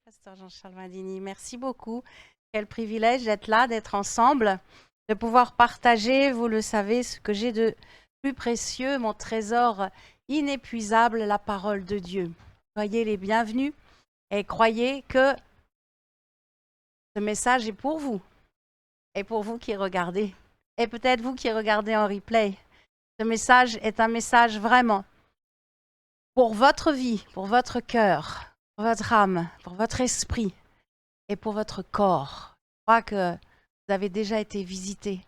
Pasteur Jean-Charles Mandini, merci beaucoup. Quel privilège d'être là, d'être ensemble, de pouvoir partager, vous le savez, ce que j'ai de plus précieux, mon trésor inépuisable, la parole de Dieu. Soyez les bienvenus et croyez que ce message est pour vous et pour vous qui regardez. Et peut-être vous qui regardez en replay. Ce message est un message vraiment pour votre vie, pour votre cœur, pour votre âme, pour votre esprit et pour votre corps. Je crois que vous avez déjà été visité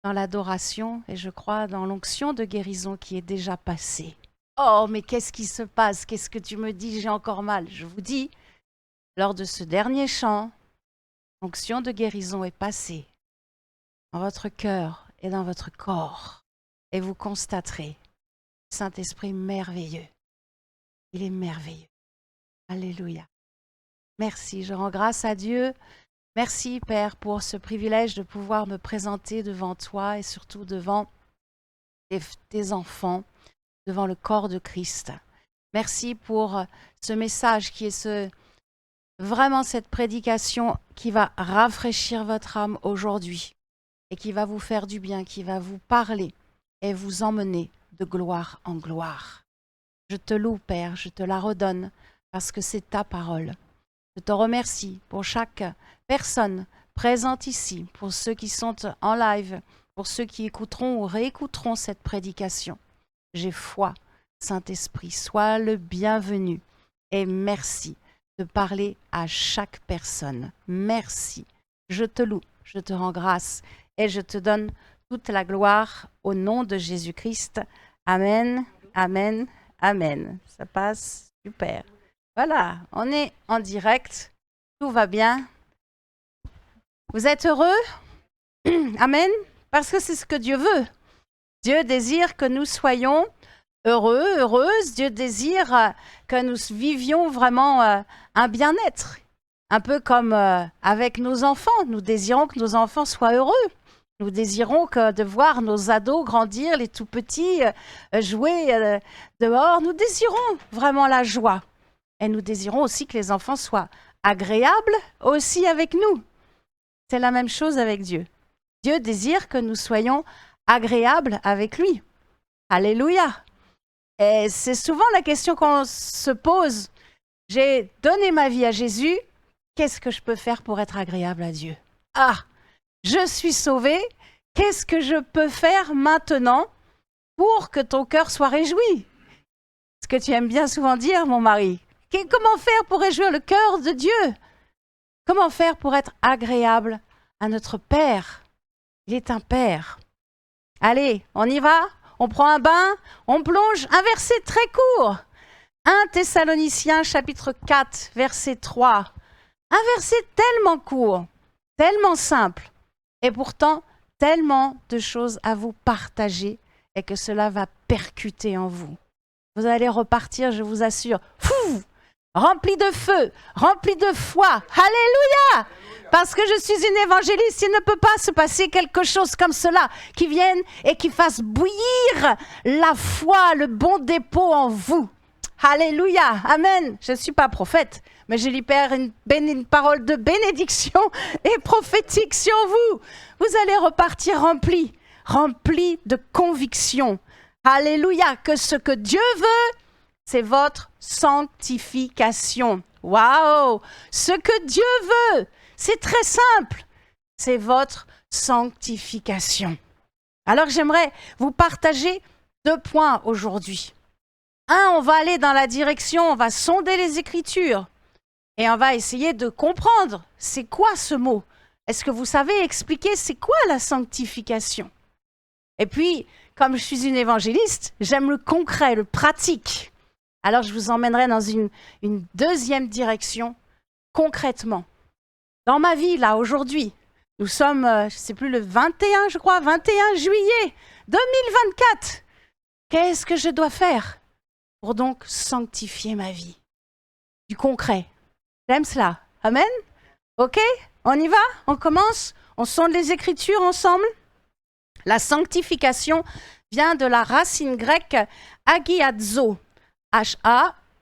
dans l'adoration et je crois dans l'onction de guérison qui est déjà passée. Oh, mais qu'est-ce qui se passe? Qu'est-ce que tu me dis? J'ai encore mal. Je vous dis, lors de ce dernier chant, l'onction de guérison est passée dans votre cœur et dans votre corps. Et vous constaterez, Saint-Esprit merveilleux. Il est merveilleux. Alléluia. Merci, je rends grâce à Dieu. Merci, Père, pour ce privilège de pouvoir me présenter devant toi et surtout devant tes enfants, devant le corps de Christ. Merci pour ce message qui est vraiment cette prédication qui va rafraîchir votre âme aujourd'hui et qui va vous faire du bien, qui va vous parler et vous emmener de gloire en gloire. Je te loue, Père, je te la redonne parce que c'est ta parole. Je te remercie pour chaque personne présente ici, pour ceux qui sont en live, pour ceux qui écouteront ou réécouteront cette prédication. J'ai foi, Saint-Esprit, sois le bienvenu et merci de parler à chaque personne. Merci, je te loue, je te rends grâce et je te donne toute la gloire au nom de Jésus-Christ. Amen, amen, amen. Ça passe, super. Voilà, on est en direct, tout va bien. Vous êtes heureux? Amen. Parce que c'est ce que Dieu veut. Dieu désire que nous soyons heureux, heureuses. Dieu désire que nous vivions vraiment un bien-être. Un peu comme avec nos enfants. Nous désirons que nos enfants soient heureux. Nous désirons de voir nos ados grandir, les tout petits jouer dehors. Nous désirons vraiment la joie. Et nous désirons aussi que les enfants soient agréables aussi avec nous. C'est la même chose avec Dieu. Dieu désire que nous soyons agréables avec lui. Alléluia. Et c'est souvent la question qu'on se pose. J'ai donné ma vie à Jésus. Qu'est-ce que je peux faire pour être agréable à Dieu? Ah, je suis sauvé. Qu'est-ce que je peux faire maintenant pour que ton cœur soit réjoui? Ce que tu aimes bien souvent dire, mon mari. Comment faire pour réjouir le cœur de Dieu? Comment faire pour être agréable à notre Père? Il est un Père. Allez, on y va? On prend un bain? On plonge? Un verset très court. 1 Thessaloniciens chapitre 4, verset 3. Un verset tellement court, tellement simple, et pourtant tellement de choses à vous partager et que cela va percuter en vous. Vous allez repartir, je vous assure, rempli de feu, rempli de foi. Alléluia! Parce que je suis une évangéliste, il ne peut pas se passer quelque chose comme cela qui vienne et qui fasse bouillir la foi, le bon dépôt en vous. Alléluia! Amen! Je ne suis pas prophète, mais je libère une parole de bénédiction et prophétique sur vous. Vous allez repartir rempli de conviction. Alléluia! Que ce que Dieu veut, c'est votre sanctification. Waouh! Ce que Dieu veut, c'est très simple. C'est votre sanctification. Alors j'aimerais vous partager 2 points aujourd'hui. On va aller dans la direction, on va sonder les Écritures et on va essayer de comprendre c'est quoi ce mot. Est-ce que vous savez expliquer c'est quoi la sanctification? Et puis, comme je suis une évangéliste, j'aime le concret, le pratique. Alors, je vous emmènerai dans une deuxième direction, concrètement. Dans ma vie, là, aujourd'hui, nous sommes, je ne sais plus, le 21 juillet 2024. Qu'est-ce que je dois faire pour donc sanctifier ma vie? Du concret. J'aime cela. Amen? Ok? On y va? On commence? On sonde les Écritures ensemble? La sanctification vient de la racine grecque agiazo.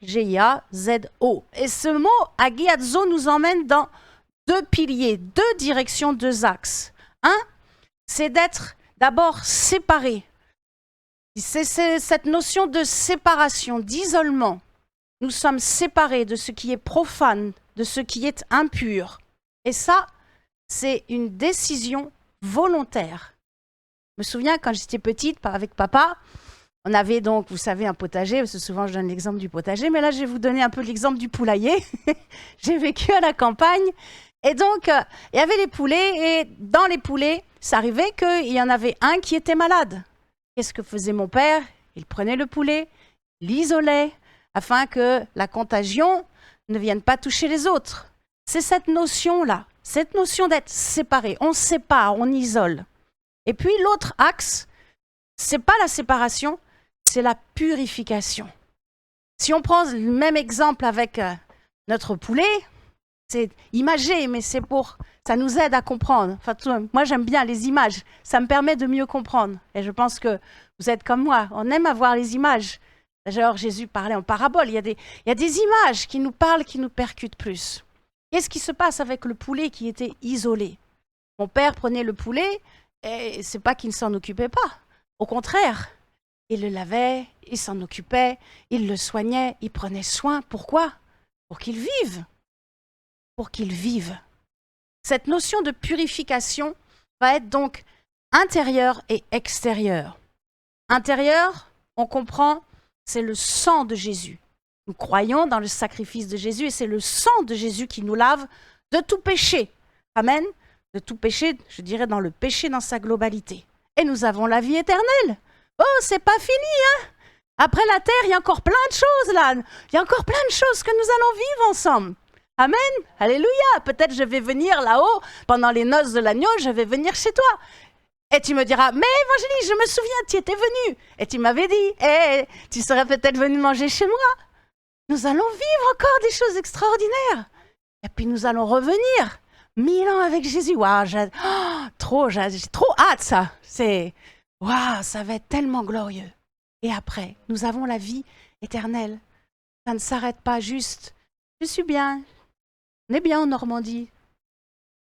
A-G-I-A-Z-O. Et ce mot agiazo nous emmène dans deux piliers, deux directions, deux axes. Un, c'est d'être d'abord séparé. C'est cette notion de séparation, d'isolement. Nous sommes séparés de ce qui est profane, de ce qui est impur. Et ça, c'est une décision volontaire. Je me souviens quand j'étais petite avec papa, on avait donc, vous savez, un potager, parce que souvent je donne l'exemple du potager, mais là je vais vous donner un peu l'exemple du poulailler. J'ai vécu à la campagne, et donc il y avait les poulets, et dans les poulets, ça arrivait qu'il y en avait un qui était malade. Qu'est-ce que faisait mon père? Il prenait le poulet, l'isolait, afin que la contagion ne vienne pas toucher les autres. C'est cette notion-là, cette notion d'être séparé. On sépare, on isole. Et puis l'autre axe, c'est pas la séparation, c'est la purification. Si on prend le même exemple avec notre poulet, c'est imagé, mais c'est pour, ça nous aide à comprendre. Enfin, moi, j'aime bien les images. Ça me permet de mieux comprendre. Et je pense que vous êtes comme moi. On aime avoir les images. D'ailleurs, Jésus parlait en parabole. Il y a des images qui nous parlent, qui nous percutent plus. Qu'est-ce qui se passe avec le poulet qui était isolé? Mon père prenait le poulet et c'est pas qu'il ne s'en occupait pas. Au contraire, il le lavait, il s'en occupait, il le soignait, il prenait soin. Pourquoi? Pour qu'il vive. Pour qu'il vive. Cette notion de purification va être donc intérieure et extérieure. Intérieure, on comprend, c'est le sang de Jésus. Nous croyons dans le sacrifice de Jésus et c'est le sang de Jésus qui nous lave de tout péché. Amen. De tout péché, je dirais dans le péché dans sa globalité. Et nous avons la vie éternelle. Oh, c'est pas fini, hein? Après la terre, il y a encore plein de choses là. Il y a encore plein de choses que nous allons vivre ensemble. Amen. Alléluia. Peut-être je vais venir là-haut, pendant les noces de l'agneau, je vais venir chez toi. Et tu me diras, mais Évangélie, je me souviens, tu étais venue. Et tu m'avais dit, tu serais peut-être venu manger chez moi. Nous allons vivre encore des choses extraordinaires. Et puis nous allons revenir 1000 ans avec Jésus. Waouh, j'ai trop hâte ça. Waouh, ça va être tellement glorieux. Et après, nous avons la vie éternelle. Ça ne s'arrête pas juste. Je suis bien. On est bien en Normandie.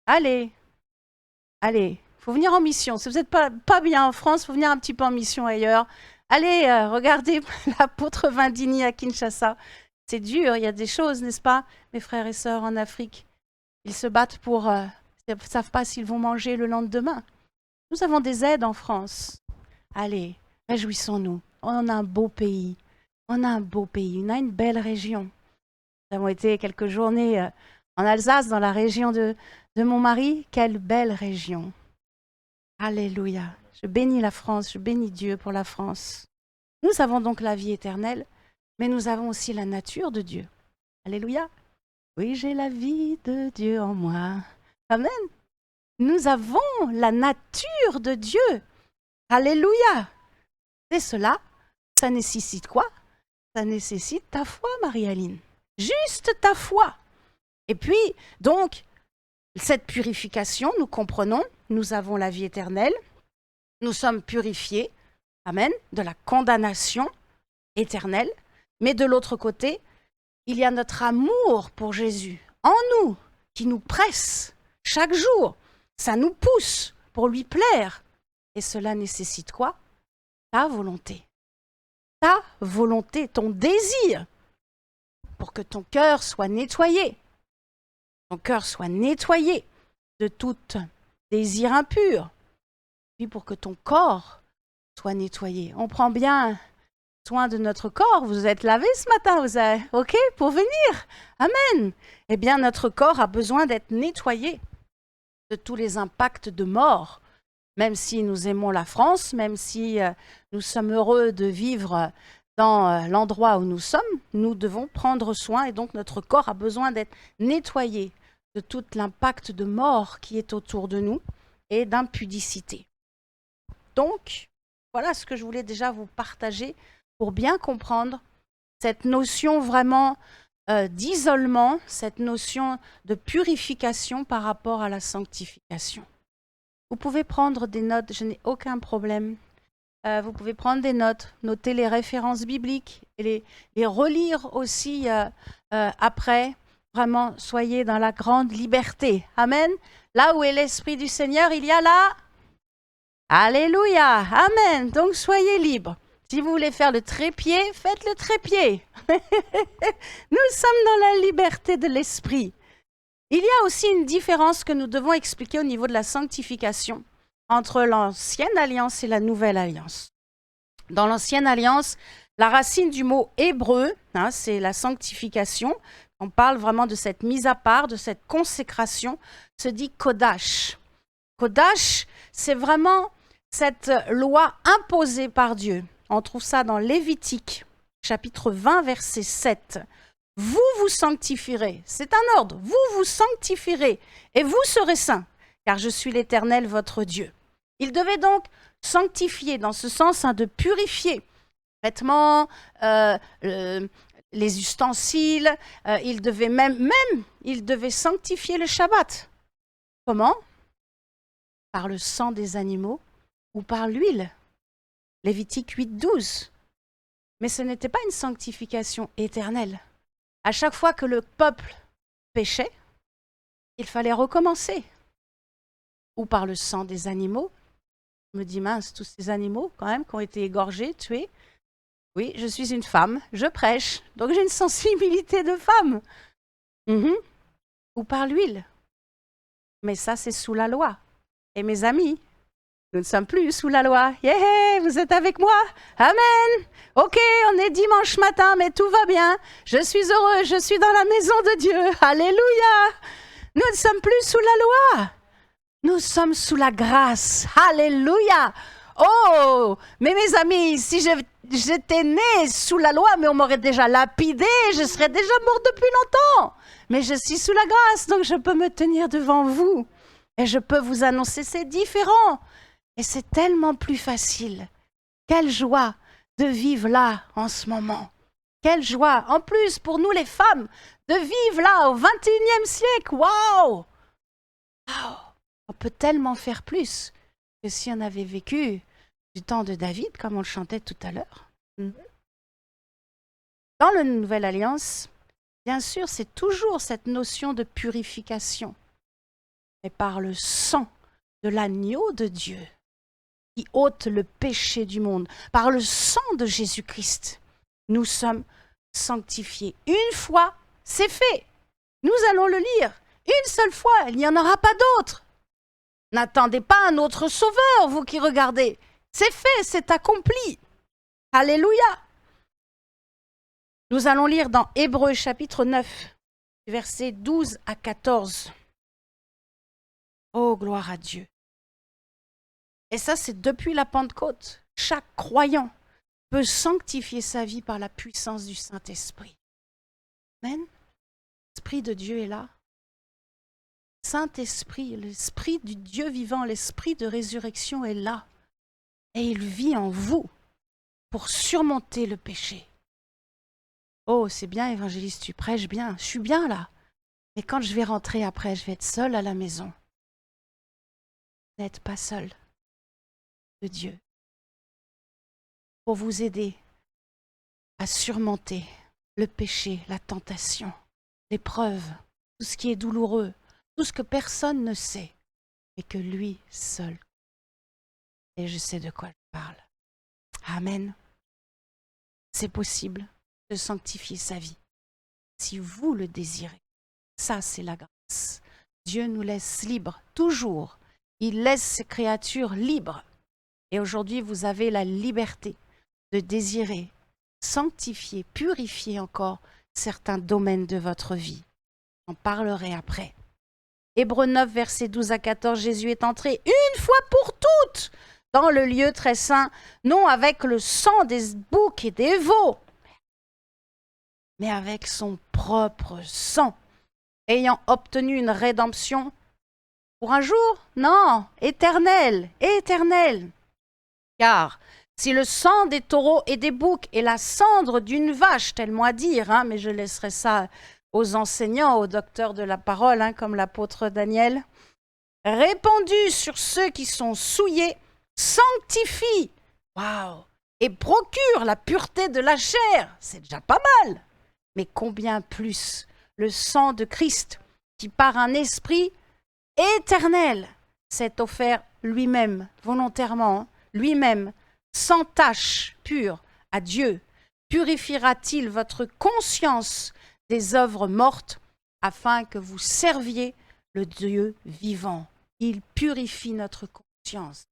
Allez. Faut venir en mission. Si vous n'êtes pas bien en France, faut venir un petit peu en mission ailleurs. Allez, regardez l'apôtre Vindini à Kinshasa. C'est dur, il y a des choses, n'est-ce pas, mes frères et sœurs en Afrique. Ils se battent pour... ils ne savent pas s'ils vont manger le lendemain. Nous avons des aides en France. Allez, réjouissons-nous. On a un beau pays. On a une belle région. Nous avons été quelques journées en Alsace, dans la région de mon mari. Quelle belle région. Alléluia. Je bénis la France, je bénis Dieu pour la France. Nous avons donc la vie éternelle, mais nous avons aussi la nature de Dieu. Alléluia. Oui, j'ai la vie de Dieu en moi. Amen. Nous avons la nature de Dieu. Alléluia. Et cela, ça nécessite quoi? Ça nécessite ta foi, Marie-Aline. Juste ta foi. Et puis, donc, cette purification, nous comprenons, nous avons la vie éternelle, nous sommes purifiés, amen, de la condamnation éternelle, mais de l'autre côté, il y a notre amour pour Jésus en nous, qui nous presse chaque jour, ça nous pousse pour lui plaire. Et cela nécessite quoi? Ta volonté, ton désir, pour que ton cœur soit nettoyé. Ton cœur soit nettoyé de tout désir impur, puis pour que ton corps soit nettoyé. On prend bien soin de notre corps. Vous êtes lavé ce matin, vous êtes OK pour venir. Amen. Eh bien, notre corps a besoin d'être nettoyé de tous les impacts de mort. Même si nous aimons la France, même si nous sommes heureux de vivre dans l'endroit où nous sommes, nous devons prendre soin et donc notre corps a besoin d'être nettoyé de tout l'impact de mort qui est autour de nous et d'impudicité. Donc, voilà ce que je voulais déjà vous partager pour bien comprendre cette notion vraiment d'isolement, cette notion de purification par rapport à la sanctification. Vous pouvez prendre des notes, je n'ai aucun problème. Vous pouvez prendre des notes, noter les références bibliques et les relire aussi après. Vraiment, soyez dans la grande liberté. Amen. Là où est l'Esprit du Seigneur, il y a là. Alléluia. Amen. Donc, soyez libres. Si vous voulez faire le trépied, faites le trépied. Nous sommes dans la liberté de l'Esprit. Il y a aussi une différence que nous devons expliquer au niveau de la sanctification entre l'ancienne alliance et la nouvelle alliance. Dans l'ancienne alliance, la racine du mot hébreu, c'est la sanctification. On parle vraiment de cette mise à part, de cette consécration, se dit Kodash. Kodash, c'est vraiment cette loi imposée par Dieu. On trouve ça dans Lévitique, chapitre 20, verset 7. Vous vous sanctifierez, c'est un ordre, vous vous sanctifierez et vous serez saints, car je suis l'Éternel, votre Dieu. Il devait donc sanctifier, dans ce sens de purifier, vêtements, les ustensiles, il devait il devait sanctifier le Shabbat. Comment? Par le sang des animaux ou par l'huile. Lévitique 8, 12. Mais ce n'était pas une sanctification éternelle. À chaque fois que le peuple péchait, il fallait recommencer. Ou par le sang des animaux. Je me dis, mince, tous ces animaux quand même qui ont été égorgés, tués. Oui, je suis une femme, je prêche, donc j'ai une sensibilité de femme. Ou par l'huile. Mais ça, c'est sous la loi. Et mes amis, nous ne sommes plus sous la loi. Yeah, vous êtes avec moi? Amen. Ok, on est dimanche matin, mais tout va bien. Je suis heureux, je suis dans la maison de Dieu. Alléluia. Nous ne sommes plus sous la loi. Nous sommes sous la grâce. Alléluia. Oh, mais mes amis, si j'étais née sous la loi, mais on m'aurait déjà lapidé, je serais déjà morte depuis longtemps. Mais je suis sous la grâce, donc je peux me tenir devant vous. Et je peux vous annoncer, c'est différent. Et c'est tellement plus facile. Quelle joie de vivre là en ce moment. Quelle joie, en plus pour nous les femmes, de vivre là au 21e siècle. Waouh! On peut tellement faire plus que si on avait vécu du temps de David, comme on le chantait tout à l'heure. Dans la Nouvelle Alliance, bien sûr, c'est toujours cette notion de purification. Mais par le sang de l'agneau de Dieu, qui ôte le péché du monde, par le sang de Jésus-Christ, nous sommes sanctifiés. Une fois, c'est fait. Nous allons le lire. Une seule fois, il n'y en aura pas d'autre. N'attendez pas un autre sauveur, vous qui regardez. C'est fait, c'est accompli. Alléluia. Nous allons lire dans Hébreux chapitre 9, versets 12 à 14. Oh, gloire à Dieu. Et ça, c'est depuis la Pentecôte. Chaque croyant peut sanctifier sa vie par la puissance du Saint-Esprit. Amen. L'Esprit de Dieu est là. Saint-Esprit, l'Esprit du Dieu vivant, l'Esprit de résurrection est là. Et il vit en vous pour surmonter le péché. Oh, c'est bien, évangéliste, tu prêches bien. Je suis bien là. Mais quand je vais rentrer après, je vais être seule à la maison. Vous n'êtes pas seul de Dieu pour vous aider à surmonter le péché, la tentation, l'épreuve, tout ce qui est douloureux, tout ce que personne ne sait, mais que lui seul. Et je sais de quoi je parle. Amen. C'est possible de sanctifier sa vie, si vous le désirez. Ça, c'est la grâce. Dieu nous laisse libres, toujours. Il laisse ses créatures libres. Et aujourd'hui, vous avez la liberté de désirer sanctifier, purifier encore certains domaines de votre vie. J'en parlerai après. Hébreux 9, versets 12 à 14, Jésus est entré une fois pour toutes dans le lieu très saint, non avec le sang des boucs et des veaux, mais avec son propre sang, ayant obtenu une rédemption pour un jour? Non, éternel, éternel. Car si le sang des taureaux et des boucs et la cendre d'une vache, tellement à dire, mais je laisserai ça aux enseignants, aux docteurs de la parole, comme l'apôtre Daniel, répandu sur ceux qui sont souillés, sanctifie. Waouh! et procure la pureté de la chair, c'est déjà pas mal. Mais combien plus le sang de Christ, qui par un esprit éternel s'est offert lui-même, volontairement, lui-même, sans tache, pur, à Dieu, purifiera-t-il votre conscience des œuvres mortes, afin que vous serviez le Dieu vivant. Il purifie notre conscience.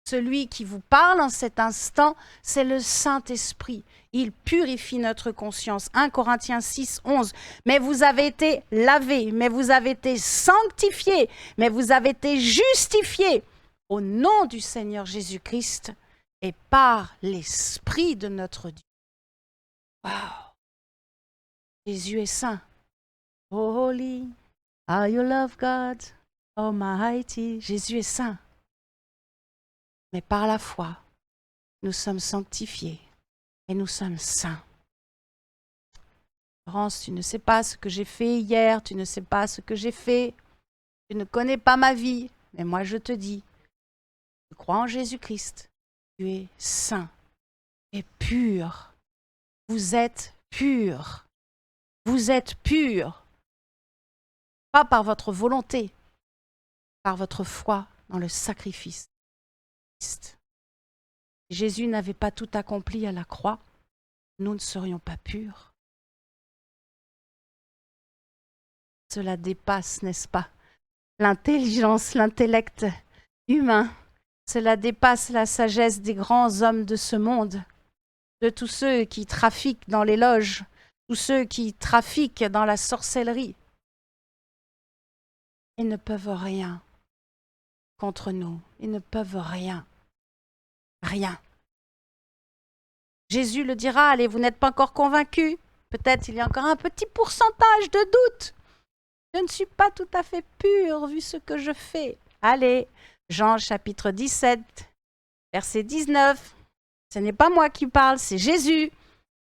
Celui qui vous parle en cet instant, c'est le Saint-Esprit. Il purifie notre conscience. 1 Corinthiens 6, 11. Mais vous avez été lavés, mais vous avez été sanctifiés, mais vous avez été justifiés au nom du Seigneur Jésus-Christ et par l'Esprit de notre Dieu. Waouh! Jésus est saint. Holy are you, love God Almighty. Jésus est saint. Mais par la foi, nous sommes sanctifiés et nous sommes saints. Laurence, tu ne sais pas ce que j'ai fait hier, tu ne sais pas ce que j'ai fait, tu ne connais pas ma vie, mais moi je te dis, tu crois en Jésus-Christ, tu es saint et pur. Vous êtes pur. Vous êtes pur. Pas par votre volonté, par votre foi dans le sacrifice. Jésus n'avait pas tout accompli à la croix, nous ne serions pas purs. Cela dépasse, n'est-ce pas, l'intelligence, l'intellect humain. Cela dépasse la sagesse des grands hommes de ce monde, de tous ceux qui trafiquent dans les loges, tous ceux qui trafiquent dans la sorcellerie. Ils ne peuvent rien contre nous. Ils ne peuvent rien. Rien. Jésus le dira, allez, vous n'êtes pas encore convaincus. Peut-être il y a encore un petit pourcentage de doute. Je ne suis pas tout à fait pur vu ce que je fais. Allez, Jean chapitre 17, verset 19. Ce n'est pas moi qui parle, c'est Jésus.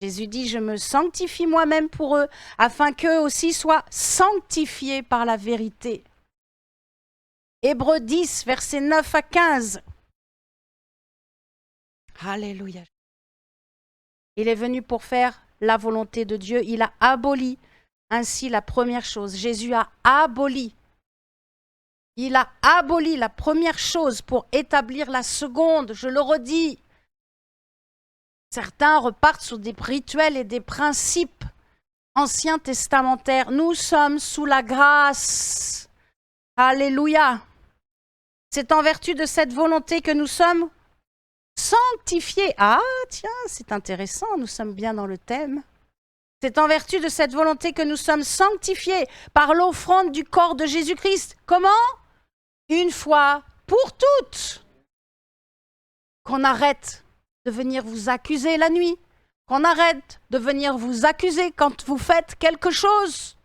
Jésus dit, je me sanctifie moi-même pour eux, afin qu'eux aussi soient sanctifiés par la vérité. Hébreux 10, versets 9 à 15. Alléluia. Il est venu pour faire la volonté de Dieu. Il a aboli ainsi la première chose. Jésus a aboli. Il a aboli la première chose pour établir la seconde. Je le redis. Certains repartent sur des rituels et des principes anciens testamentaires. Nous sommes sous la grâce. Alléluia. C'est en vertu de cette volonté que nous sommes sanctifiés. Ah, tiens, c'est intéressant, nous sommes bien dans le thème. C'est en vertu de cette volonté que nous sommes sanctifiés par l'offrande du corps de Jésus-Christ. Comment? Une fois pour toutes. Qu'on arrête de venir vous accuser la nuit. Qu'on arrête de venir vous accuser quand vous faites quelque chose.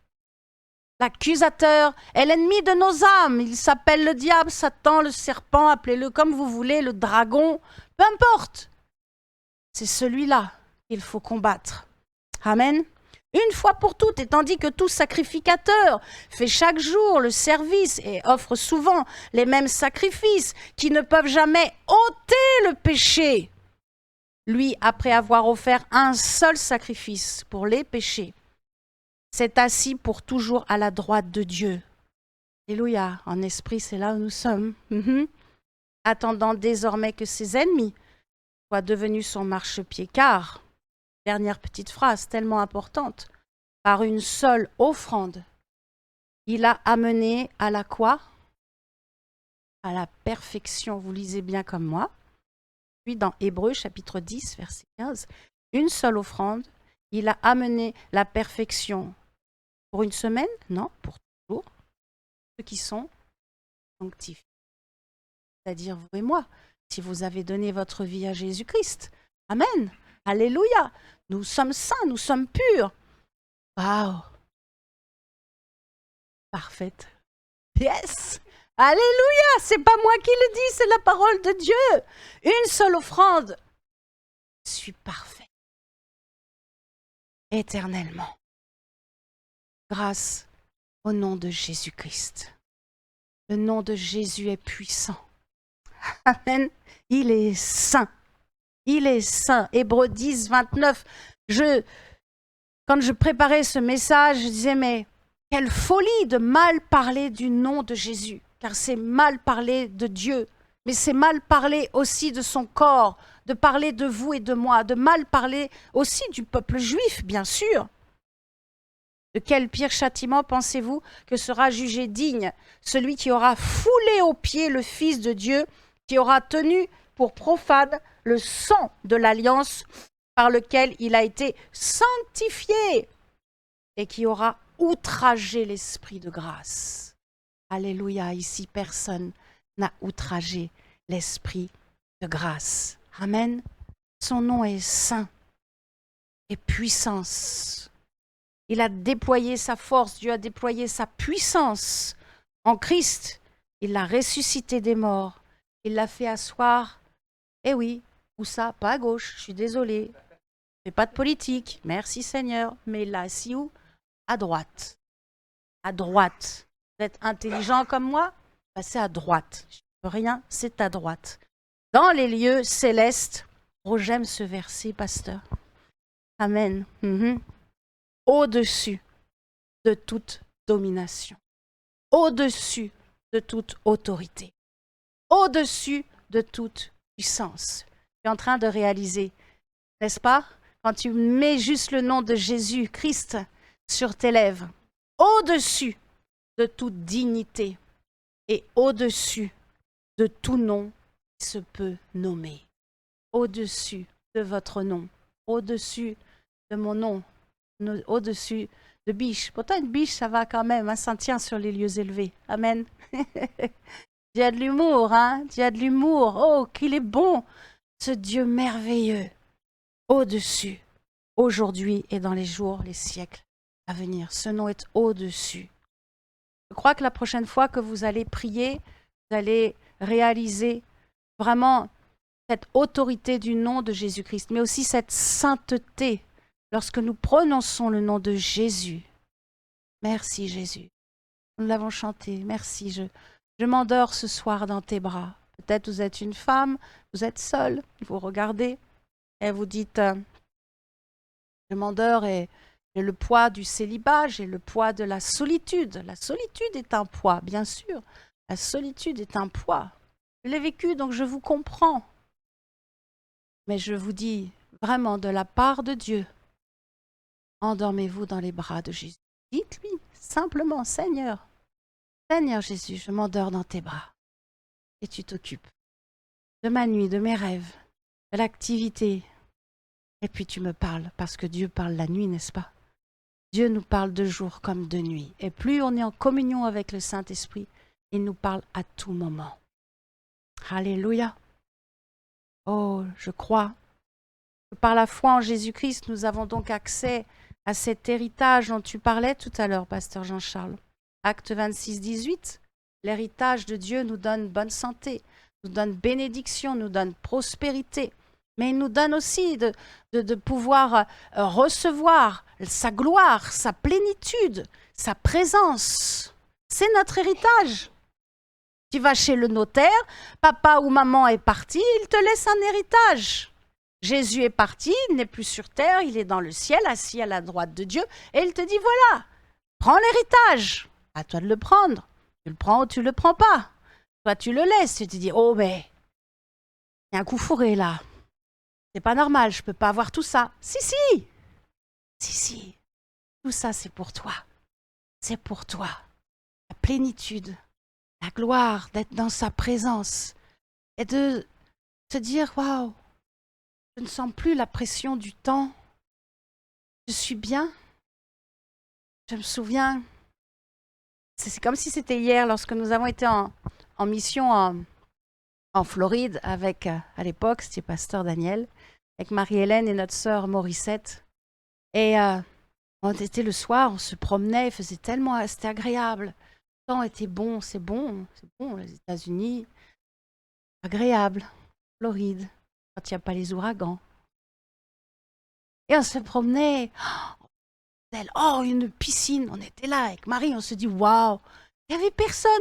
L'accusateur est l'ennemi de nos âmes. Il s'appelle le diable, Satan, le serpent, appelez-le comme vous voulez, le dragon, peu importe. C'est celui-là qu'il faut combattre. Amen. Une fois pour toutes, et tandis que tout sacrificateur fait chaque jour le service et offre souvent les mêmes sacrifices qui ne peuvent jamais ôter le péché. Lui, après avoir offert un seul sacrifice pour les péchés, s'est assis pour toujours à la droite de Dieu. Alléluia, en esprit, c'est là où nous sommes. Attendant désormais que ses ennemis soient devenus son marchepied, car, dernière petite phrase tellement importante, par une seule offrande, il a amené à la quoi? À la perfection, vous lisez bien comme moi. Puis dans Hébreux chapitre 10, verset 15, une seule offrande, il a amené la perfection. Pour une semaine? Non, pour toujours. Ceux qui sont sanctifiés. C'est-à-dire vous et moi, si vous avez donné votre vie à Jésus-Christ. Amen. Alléluia. Nous sommes saints, nous sommes purs. Waouh. Parfaite. Yes. Alléluia. C'est pas moi qui le dis, c'est la parole de Dieu. Une seule offrande. Je suis parfait. Éternellement. Grâce au nom de Jésus-Christ. Le nom de Jésus est puissant. Amen. Il est saint. Il est saint. Hébreux 10, 29. Quand je préparais ce message, je disais, mais quelle folie de mal parler du nom de Jésus, car c'est mal parler de Dieu, mais c'est mal parler aussi de son corps, de parler de vous et de moi, de mal parler aussi du peuple juif, bien sûr. De quel pire châtiment pensez-vous que sera jugé digne celui qui aura foulé aux pieds le Fils de Dieu, qui aura tenu pour profane le sang de l'alliance par lequel il a été sanctifié et qui aura outragé l'Esprit de grâce. Alléluia, ici personne n'a outragé l'Esprit de grâce. Amen. Son nom est saint et puissance. Il a déployé sa force, Dieu a déployé sa puissance en Christ. Il l'a ressuscité des morts. Il l'a fait asseoir. Eh oui, où ça? Pas à gauche, je suis désolée. Je fais pas de politique, merci Seigneur. Mais il l'a assis où? À droite. À droite. Vous êtes intelligent comme moi? C'est à droite. Je ne peux rien, c'est à droite. Dans les lieux célestes. Oh, j'aime ce verset, pasteur. Amen. Au-dessus de toute domination, au-dessus de toute autorité, au-dessus de toute puissance. Tu es en train de réaliser, n'est-ce pas? Quand tu mets juste le nom de Jésus-Christ sur tes lèvres, au-dessus de toute dignité et au-dessus de tout nom qui se peut nommer, au-dessus de votre nom, au-dessus de mon nom, au-dessus de biche. Pourtant, une biche, ça va quand même, hein, ça tient sur les lieux élevés. Amen. Dieu a de l'humour, hein? Dieu a de l'humour. Oh, qu'il est bon, ce Dieu merveilleux. Au-dessus, aujourd'hui et dans les jours, les siècles à venir. Ce nom est au-dessus. Je crois que la prochaine fois que vous allez prier, vous allez réaliser vraiment cette autorité du nom de Jésus-Christ, mais aussi cette sainteté lorsque nous prononçons le nom de Jésus. Merci Jésus. Nous l'avons chanté. Merci. Je m'endors ce soir dans tes bras. Peut-être vous êtes une femme, vous êtes seule, vous regardez et vous dites je m'endors et j'ai le poids du célibat, j'ai le poids de la solitude. La solitude est un poids, bien sûr. La solitude est un poids. Je l'ai vécu, donc je vous comprends. Mais je vous dis vraiment de la part de Dieu, endormez-vous dans les bras de Jésus. Dites-lui simplement, Seigneur, Seigneur Jésus, je m'endors dans tes bras. Et tu t'occupes de ma nuit, de mes rêves, de l'activité. Et puis tu me parles, parce que Dieu parle la nuit, n'est-ce pas? Dieu nous parle de jour comme de nuit. Et plus on est en communion avec le Saint-Esprit, il nous parle à tout moment. Alléluia. Oh, je crois que par la foi en Jésus-Christ, nous avons donc accès à cet héritage dont tu parlais tout à l'heure, pasteur Jean-Charles. Acte 26, 18. L'héritage de Dieu nous donne bonne santé, nous donne bénédiction, nous donne prospérité. Mais il nous donne aussi de pouvoir recevoir sa gloire, sa plénitude, sa présence. C'est notre héritage. Tu vas chez le notaire, papa ou maman est parti, il te laisse un héritage. Jésus est parti, il n'est plus sur terre, il est dans le ciel, assis à la droite de Dieu, et il te dit voilà, prends l'héritage. À toi de le prendre. Tu le prends ou tu le prends pas. Toi, tu le laisses. Tu te dis oh, mais il y a un coup fourré là. C'est pas normal, je peux pas avoir tout ça. Si. Tout ça, c'est pour toi. C'est pour toi. La plénitude, la gloire d'être dans sa présence et de te dire waouh, je ne sens plus la pression du temps. Je suis bien. Je me souviens, c'est comme si c'était hier lorsque nous avons été en mission en Floride avec, à l'époque, c'était pasteur Daniel, avec Marie-Hélène et notre sœur Morissette. Et on était le soir, on se promenait, c'était agréable. Le temps était bon, c'est bon, les États-Unis, agréable, Floride, quand il n'y a pas les ouragans. Et on se promenait, oh, une piscine, on était là avec Marie, on se dit waouh, Il n'y avait personne.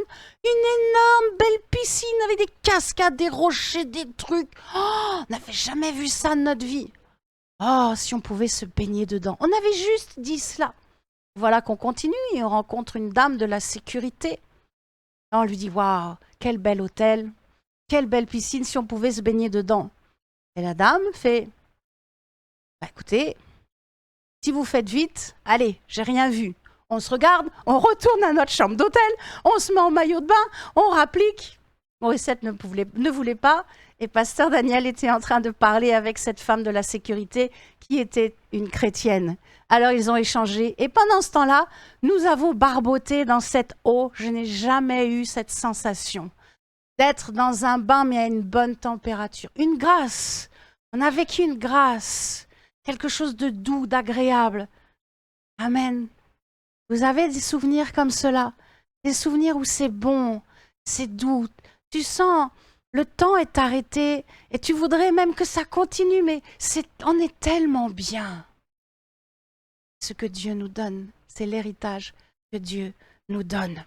Une énorme belle piscine avec des cascades, des rochers, des trucs. Oh, on n'avait jamais vu ça de notre vie. Oh, si on pouvait se baigner dedans. On avait juste dit cela. Voilà qu'on continue et on rencontre une dame de la sécurité. Et on lui dit, waouh, quel bel hôtel, quelle belle piscine si on pouvait se baigner dedans. Et la dame fait, bah, écoutez, si vous faites vite, allez, j'ai rien vu. On se regarde, on retourne à notre chambre d'hôtel, on se met en maillot de bain, on rapplique. Morissette ne voulait pas, et Pasteur Daniel était en train de parler avec cette femme de la sécurité qui était une chrétienne. Alors ils ont échangé, et pendant ce temps-là, nous avons barboté dans cette eau. Je n'ai jamais eu cette sensation d'être dans un bain, mais à une bonne température. Une grâce. On a vécu une grâce, quelque chose de doux, d'agréable. Amen. Vous avez des souvenirs comme cela, des souvenirs où c'est bon, c'est doux. Tu sens, le temps est arrêté et tu voudrais même que ça continue, mais on est tellement bien. Ce que Dieu nous donne, c'est l'héritage que Dieu nous donne.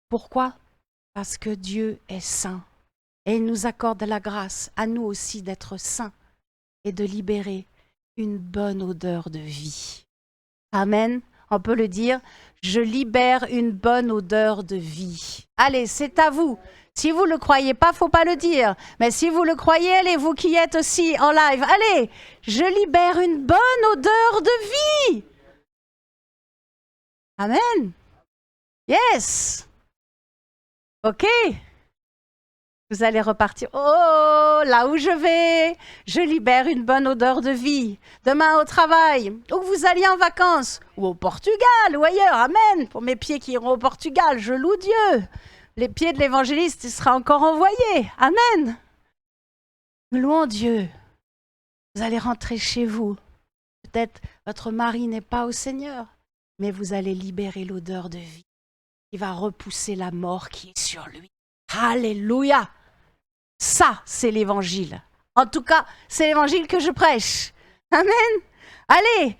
Pourquoi? Parce que Dieu est saint et il nous accorde la grâce à nous aussi d'être saints et de libérer une bonne odeur de vie. Amen. On peut le dire, je libère une bonne odeur de vie. Allez, c'est à vous. Si vous ne le croyez pas, faut pas le dire. Mais si vous le croyez, allez, vous qui êtes aussi en live, allez, je libère une bonne odeur de vie. Amen. Yes. OK. Vous allez repartir. Oh, là où je libère une bonne odeur de vie. Demain au travail, ou que vous alliez en vacances, ou au Portugal, ou ailleurs. Amen. Pour mes pieds qui iront au Portugal, je loue Dieu. Les pieds de l'évangéliste, il sera encore envoyé. Amen. Nous louons Dieu. Vous allez rentrer chez vous. Peut-être votre mari n'est pas au Seigneur, mais vous allez libérer l'odeur de vie. Il va repousser la mort qui est sur lui. Alléluia. Ça, c'est l'évangile. En tout cas, c'est l'évangile que je prêche. Amen. Allez,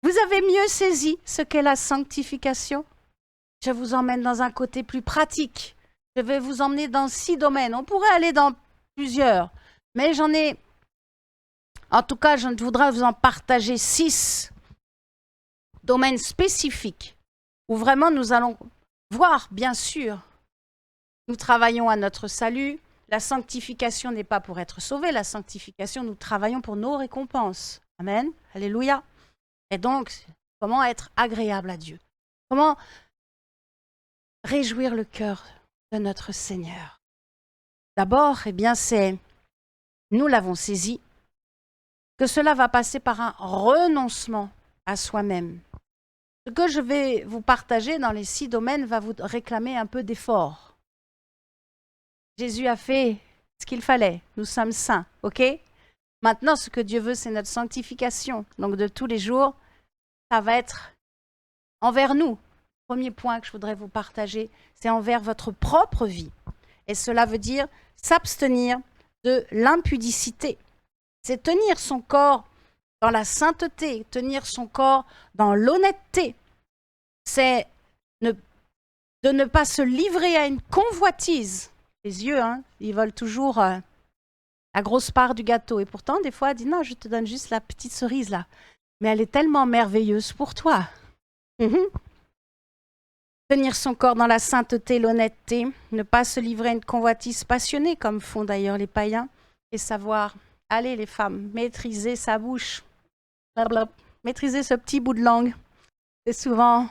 vous avez mieux saisi ce qu'est la sanctification. Je vous emmène dans un côté plus pratique. Je vais vous emmener dans 6 domaines. On pourrait aller dans plusieurs, mais en tout cas, je voudrais vous en partager 6 domaines spécifiques où vraiment nous allons voir, bien sûr, nous travaillons à notre salut. La sanctification n'est pas pour être sauvé, la sanctification, nous travaillons pour nos récompenses. Amen. Alléluia. Et donc, comment être agréable à Dieu? Comment réjouir le cœur de notre Seigneur? D'abord, eh bien, nous l'avons saisi, que cela va passer par un renoncement à soi-même. Ce que je vais vous partager dans les 6 domaines va vous réclamer un peu d'effort. Jésus a fait ce qu'il fallait. Nous sommes saints, ok? Maintenant, ce que Dieu veut, c'est notre sanctification. Donc, de tous les jours, ça va être envers nous. Premier point que je voudrais vous partager, c'est envers votre propre vie. Et cela veut dire s'abstenir de l'impudicité. C'est tenir son corps dans la sainteté, tenir son corps dans l'honnêteté. C'est de ne pas se livrer à une convoitise. Les yeux, ils veulent toujours la grosse part du gâteau. Et pourtant, des fois, elle dit non, je te donne juste la petite cerise là. Mais elle est tellement merveilleuse pour toi. Tenir son corps dans la sainteté, l'honnêteté, ne pas se livrer à une convoitise passionnée, comme font d'ailleurs les païens, et savoir, allez les femmes, maîtriser sa bouche, blablabla, maîtriser ce petit bout de langue. C'est souvent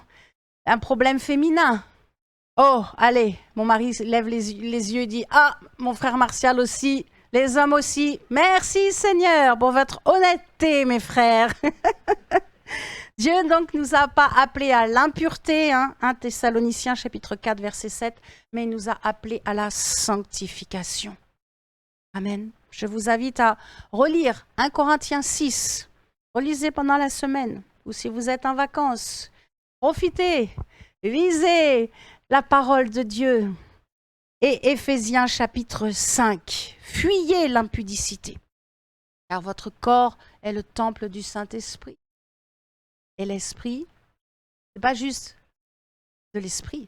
un problème féminin. Oh, allez, mon mari lève les yeux et dit « Ah, mon frère Martial aussi, les hommes aussi. Merci Seigneur pour votre honnêteté, mes frères. » Dieu donc nous a pas appelés à l'impureté, 1 Thessaloniciens chapitre 4 verset 7, mais il nous a appelés à la sanctification. Amen. Je vous invite à relire 1 Corinthiens 6. Relisez pendant la semaine ou si vous êtes en vacances. Profitez, lisez la parole de Dieu. Et Éphésiens chapitre 5. Fuyez l'impudicité, car votre corps est le temple du Saint-Esprit. Et l'Esprit, ce n'est pas juste de l'Esprit,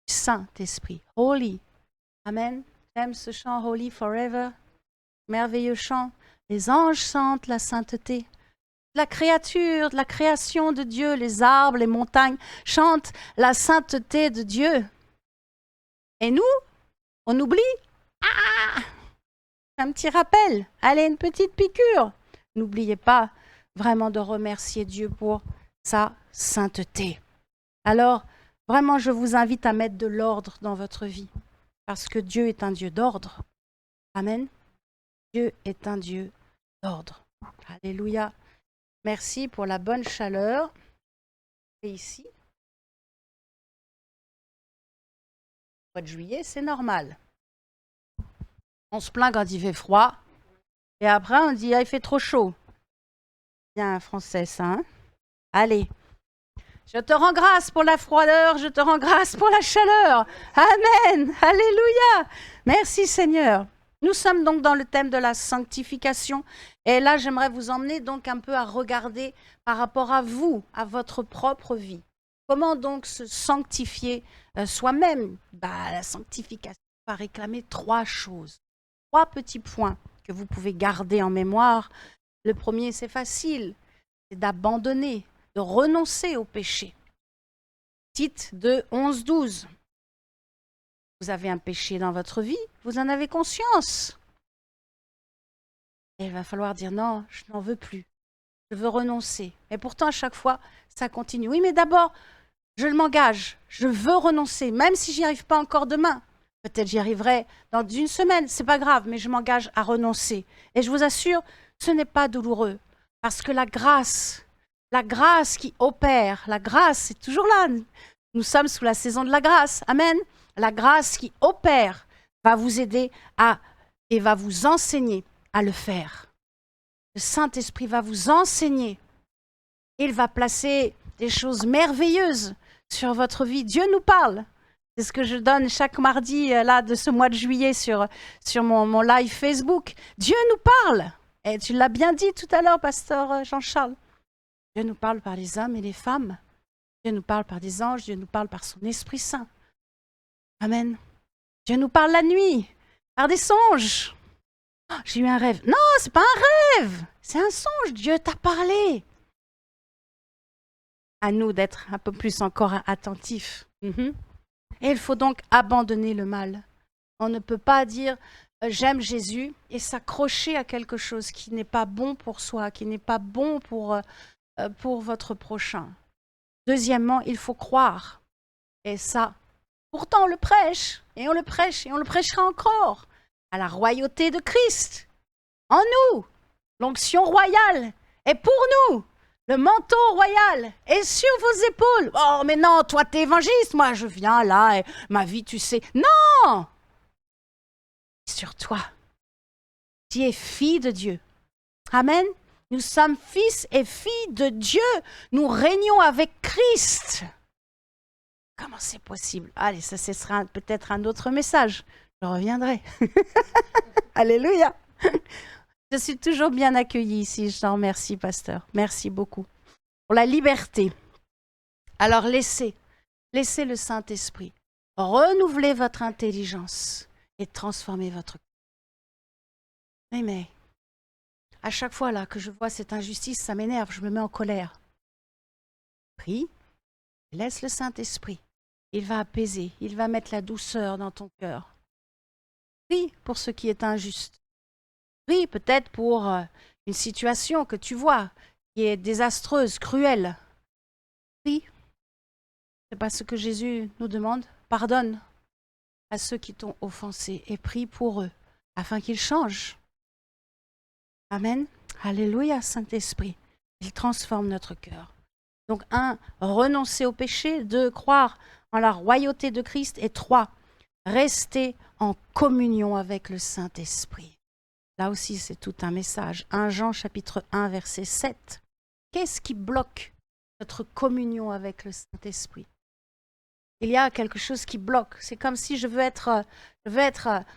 du Saint-Esprit. Holy. Amen. J'aime ce chant Holy Forever. Merveilleux chant. Les anges sentent la sainteté. La créature, la création de Dieu, les arbres, les montagnes chantent la sainteté de Dieu. Et nous, on oublie. Ah! Un petit rappel. Allez, une petite piqûre. N'oubliez pas vraiment de remercier Dieu pour sa sainteté. Alors, vraiment, je vous invite à mettre de l'ordre dans votre vie. Parce que Dieu est un Dieu d'ordre. Amen. Dieu est un Dieu d'ordre. Alléluia. Merci pour la bonne chaleur. Et ici, au mois de juillet, c'est normal. On se plaint quand il fait froid. Et après, on dit, ah, il fait trop chaud. Bien français, ça. Hein? Allez. Je te rends grâce pour la froideur, je te rends grâce pour la chaleur. Amen. Alléluia. Merci Seigneur. Nous sommes donc dans le thème de la sanctification. Et là, j'aimerais vous emmener donc un peu à regarder par rapport à vous, à votre propre vie. Comment donc se sanctifier soi-même? La sanctification va réclamer 3 choses. 3 petits points que vous pouvez garder en mémoire. Le premier, c'est facile, c'est d'abandonner, de renoncer au péché. Tite 2, 11-12. Vous avez un péché dans votre vie, vous en avez conscience. Et il va falloir dire non, je n'en veux plus. Je veux renoncer. Et pourtant, à chaque fois, ça continue. Oui, mais d'abord, je m'engage. Je veux renoncer, même si j'y arrive pas encore demain. Peut-être j'y arriverai dans une semaine, c'est pas grave, mais je m'engage à renoncer. Et je vous assure, ce n'est pas douloureux. Parce que la grâce qui opère, la grâce, c'est toujours là. Nous sommes sous la saison de la grâce. Amen. La grâce qui opère va vous aider et va vous enseigner à le faire. Le Saint-Esprit va vous enseigner. Il va placer des choses merveilleuses sur votre vie. Dieu nous parle. C'est ce que je donne chaque mardi là, de ce mois de juillet sur mon live Facebook. Dieu nous parle. Et tu l'as bien dit tout à l'heure, pasteur Jean-Charles. Dieu nous parle par les hommes et les femmes. Dieu nous parle par des anges. Dieu nous parle par son Esprit Saint. Amen. Dieu nous parle la nuit, par des songes. Oh, j'ai eu un rêve. Non, c'est pas un rêve. C'est un songe. Dieu t'a parlé. À nous d'être un peu plus encore attentifs. Et il faut donc abandonner le mal. On ne peut pas dire j'aime Jésus et s'accrocher à quelque chose qui n'est pas bon pour soi, qui n'est pas bon pour votre prochain. Deuxièmement, il faut croire. Et ça, pourtant on le prêche, et on le prêche, et on le prêchera encore. À la royauté de Christ. En nous, l'onction royale est pour nous. Le manteau royal est sur vos épaules. Oh, mais non, toi, t'es évangéliste. Moi, je viens là et ma vie, tu sais. Non! Sur toi. Tu es fille de Dieu. Amen. Nous sommes fils et filles de Dieu. Nous régnons avec Christ. Comment c'est possible? Allez, ça, ce sera peut-être un autre message. Je reviendrai. Alléluia. Je suis toujours bien accueillie ici. Je t'en remercie, pasteur. Merci beaucoup. Pour la liberté. Alors, laissez le Saint-Esprit renouveler votre intelligence et transformer votre cœur. Mais, à chaque fois là que je vois cette injustice, ça m'énerve, je me mets en colère. Prie, laisse le Saint-Esprit. Il va apaiser, il va mettre la douceur dans ton cœur. Prie pour ce qui est injuste. Prie peut-être pour une situation que tu vois qui est désastreuse, cruelle. Prie. C'est pas ce que Jésus nous demande. Pardonne à ceux qui t'ont offensé et prie pour eux afin qu'ils changent. Amen. Alléluia, Saint-Esprit. Il transforme notre cœur. Donc 1, renoncer au péché. 2, croire en la royauté de Christ. Et 3, rester en communion avec le Saint-Esprit. Là aussi, c'est tout un message. 1 Jean chapitre 1, verset 7. Qu'est-ce qui bloque notre communion avec le Saint-Esprit? Il y a quelque chose qui bloque. C'est comme si je veux être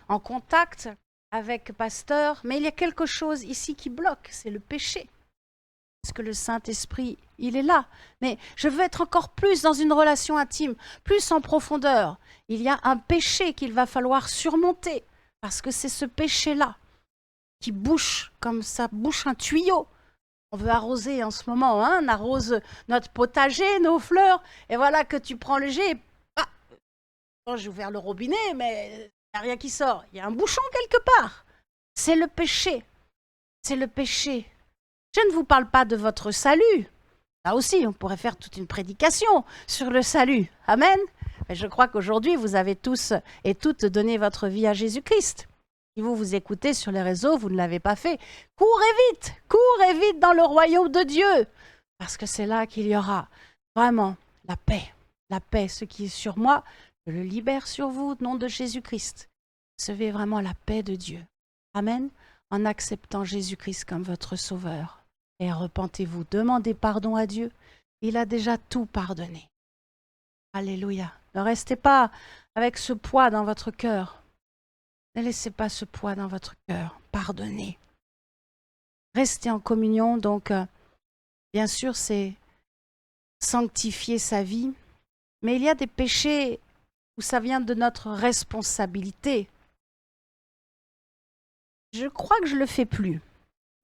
en contact avec pasteur, mais il y a quelque chose ici qui bloque, c'est le péché. Parce que le Saint-Esprit, il est là. Mais je veux être encore plus dans une relation intime, plus en profondeur. Il y a un péché qu'il va falloir surmonter. Parce que c'est ce péché-là qui bouche, comme ça bouche un tuyau. On veut arroser en ce moment, hein, on arrose notre potager, nos fleurs, et voilà que tu prends le jet. J'ai ouvert le robinet, mais il n'y a rien qui sort. Il y a un bouchon quelque part. C'est le péché. C'est le péché. Je ne vous parle pas de votre salut. Là aussi, on pourrait faire toute une prédication sur le salut. Amen. Mais je crois qu'aujourd'hui, vous avez tous et toutes donné votre vie à Jésus-Christ. Si vous écoutez sur les réseaux, vous ne l'avez pas fait, courez vite dans le royaume de Dieu. Parce que c'est là qu'il y aura vraiment la paix. La paix, ce qui est sur moi, je le libère sur vous au nom de Jésus-Christ. Recevez vraiment la paix de Dieu. Amen. En acceptant Jésus-Christ comme votre sauveur. Et repentez-vous, demandez pardon à Dieu. Il a déjà tout pardonné. Alléluia. Ne restez pas avec ce poids dans votre cœur. Ne laissez pas ce poids dans votre cœur. Pardonnez. Restez en communion. Donc, bien sûr, c'est sanctifier sa vie. Mais il y a des péchés où ça vient de notre responsabilité. Je crois que je ne le fais plus.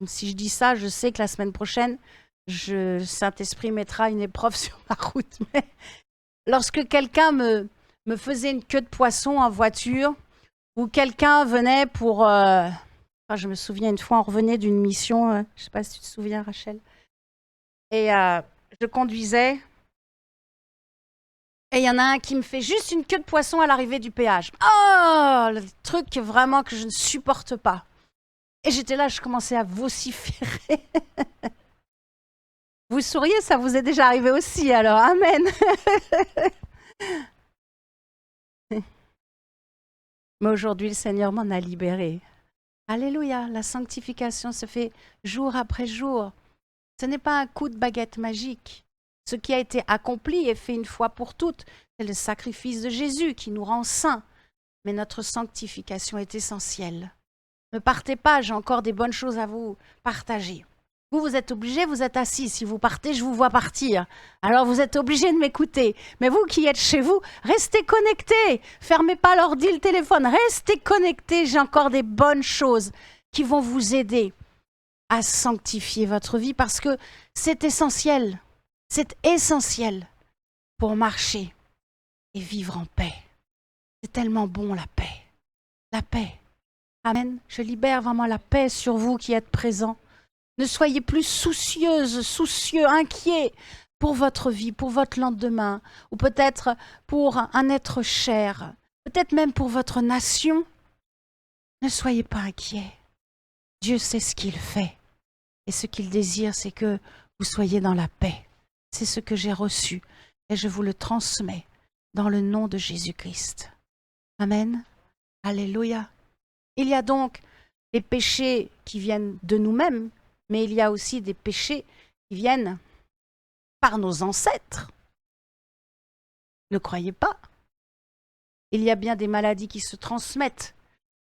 Si je dis ça, je sais que la semaine prochaine, Saint-Esprit mettra une épreuve sur ma route. Mais lorsque quelqu'un me faisait une queue de poisson en voiture, ou quelqu'un venait pour... je me souviens une fois, on revenait d'une mission, je ne sais pas si tu te souviens, Rachel, et je conduisais, et il y en a un qui me fait juste une queue de poisson à l'arrivée du péage. Oh, le truc vraiment que je ne supporte pas. Et j'étais là, je commençais à vociférer. Vous souriez, ça vous est déjà arrivé aussi, alors amen. Mais aujourd'hui, le Seigneur m'en a libéré. Alléluia, la sanctification se fait jour après jour. Ce n'est pas un coup de baguette magique. Ce qui a été accompli et fait une fois pour toutes, c'est le sacrifice de Jésus qui nous rend saints. Mais notre sanctification est essentielle. Ne partez pas, j'ai encore des bonnes choses à vous partager. Vous êtes obligés, vous êtes assis. Si vous partez, je vous vois partir. Alors vous êtes obligés de m'écouter. Mais vous qui êtes chez vous, restez connectés. Fermez pas l'ordi, le téléphone. Restez connectés. J'ai encore des bonnes choses qui vont vous aider à sanctifier votre vie parce que c'est essentiel. C'est essentiel pour marcher et vivre en paix. C'est tellement bon la paix. La paix. Amen. Je libère vraiment la paix sur vous qui êtes présents. Ne soyez plus soucieux, inquiets pour votre vie, pour votre lendemain, ou peut-être pour un être cher, peut-être même pour votre nation. Ne soyez pas inquiets. Dieu sait ce qu'il fait. Et ce qu'il désire, c'est que vous soyez dans la paix. C'est ce que j'ai reçu et je vous le transmets dans le nom de Jésus-Christ. Amen. Alléluia. Il y a donc les péchés qui viennent de nous-mêmes, mais il y a aussi des péchés qui viennent par nos ancêtres. Ne croyez pas. Il y a bien des maladies qui se transmettent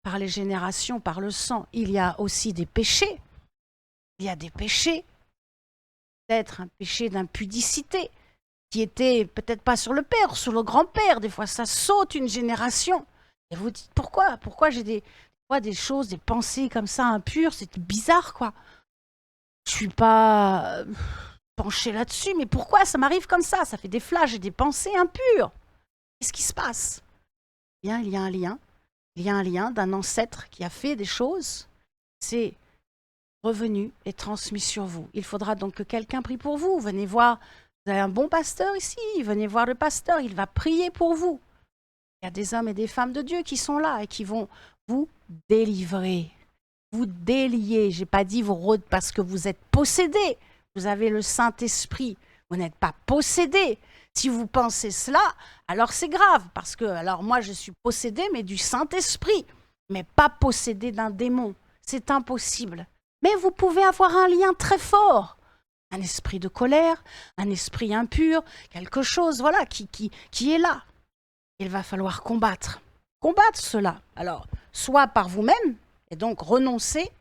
par les générations, par le sang. Il y a aussi des péchés. Il y a des péchés. Peut-être un péché d'impudicité qui était peut-être pas sur le père, sur le grand-père. Des fois, ça saute une génération. Et vous dites, pourquoi j'ai des choses, des pensées comme ça impures, c'est bizarre, quoi. Je suis pas penchée là-dessus, mais pourquoi ça m'arrive comme ça? Ça fait des flashs et des pensées impures. Qu'est-ce qui se passe? Eh bien, il y a un lien. Il y a un lien d'un ancêtre qui a fait des choses. C'est revenu et transmis sur vous. Il faudra donc que quelqu'un prie pour vous. Venez voir, vous avez un bon pasteur ici, venez voir le pasteur, il va prier pour vous. Il y a des hommes et des femmes de Dieu qui sont là et qui vont vous délivrer, vous délier. J'ai pas dit parce que vous êtes possédé. Vous avez le Saint-Esprit. Vous n'êtes pas possédé. Si vous pensez cela, alors c'est grave. Parce que, alors moi, je suis possédé, mais du Saint-Esprit. Mais pas possédé d'un démon. C'est impossible. Mais vous pouvez avoir un lien très fort. Un esprit de colère, un esprit impur, quelque chose, voilà, qui est là. Il va falloir combattre cela. Alors, soit par vous-même, et donc renoncer,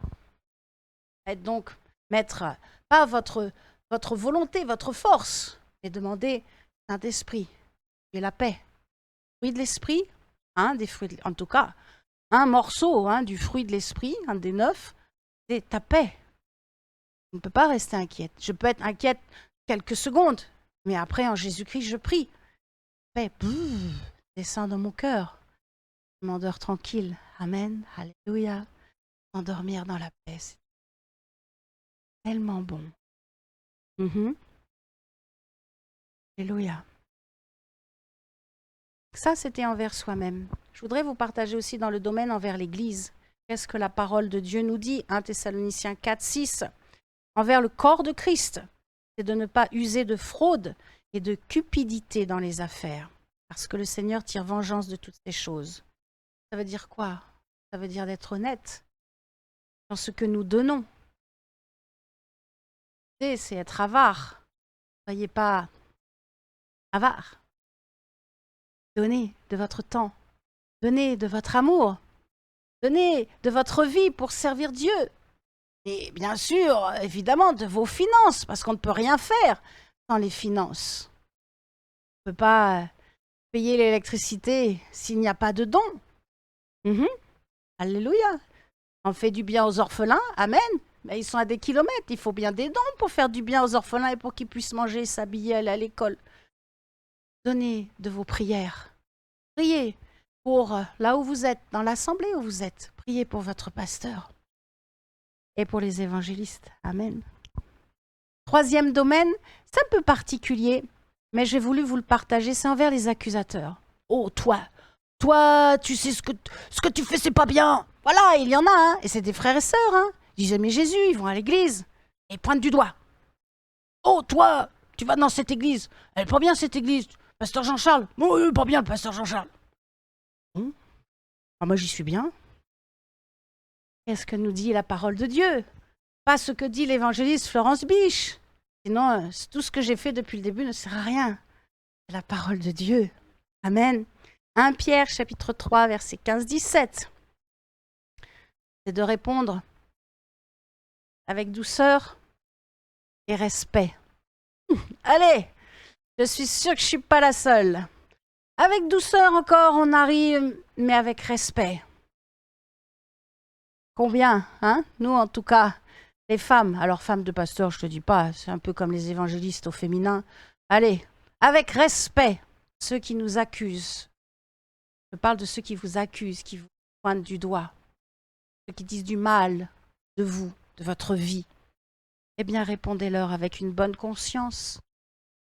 être donc mettre pas votre volonté, votre force, mais demandez Saint-Esprit, et la paix. Fruit de l'esprit, des fruits, en tout cas, un morceau du fruit de l'esprit, un des 9, c'est ta paix. On ne peut pas rester inquiète. Je peux être inquiète quelques secondes, mais après, en Jésus-Christ, je prie. Paix, descend dans mon cœur. Je m'endors tranquille. Amen. Alléluia. Endormir dans la paix, c'est tellement bon. Alléluia. Ça, c'était envers soi-même. Je voudrais vous partager aussi dans le domaine envers l'Église. Qu'est-ce que la parole de Dieu nous dit 1 Thessaloniciens 4, 6. Envers le corps de Christ, c'est de ne pas user de fraude et de cupidité dans les affaires, parce que le Seigneur tire vengeance de toutes ces choses. Ça veut dire quoi? Ça veut dire d'être honnête dans ce que nous donnons. C'est être avare. Ne soyez pas avare. Donnez de votre temps, donnez de votre amour, donnez de votre vie pour servir Dieu. Et bien sûr, évidemment, de vos finances, parce qu'on ne peut rien faire sans les finances. On ne peut pas payer l'électricité s'il n'y a pas de dons. Alléluia. On fait du bien aux orphelins, amen. Mais ils sont à des kilomètres, il faut bien des dons pour faire du bien aux orphelins et pour qu'ils puissent manger, s'habiller, aller à l'école. Donnez de vos prières. Priez pour là où vous êtes, dans l'assemblée où vous êtes. Priez pour votre pasteur et pour les évangélistes. Amen. Troisième domaine, c'est un peu particulier, mais j'ai voulu vous le partager, c'est envers les accusateurs. Oh, toi, tu sais ce que tu fais, c'est pas bien. Voilà, il y en a, et c'est des frères et sœurs. Ils disent, mais Jésus, ils vont à l'église, et ils pointent du doigt. Oh, toi, tu vas dans cette église, elle est pas bien cette église. Pasteur Jean-Charles, oui, pas bien le pasteur Jean-Charles. Moi, j'y suis bien. Qu'est-ce que nous dit la parole de Dieu? Pas ce que dit l'évangéliste Florence Biche. Sinon, tout ce que j'ai fait depuis le début ne sert à rien. C'est la parole de Dieu. Amen. 1 Pierre, chapitre 3, versets 15-17. C'est de répondre avec douceur et respect. Allez, je suis sûre que je ne suis pas la seule. Avec douceur encore, on arrive, mais avec respect. Combien, Nous, en tout cas, les femmes. Alors, femmes de pasteur, je ne te dis pas, c'est un peu comme les évangélistes au féminin. Allez, avec respect, ceux qui nous accusent. Je parle de ceux qui vous accusent, qui vous pointent du doigt, ceux qui disent du mal de vous, de votre vie. Eh bien, répondez-leur avec une bonne conscience,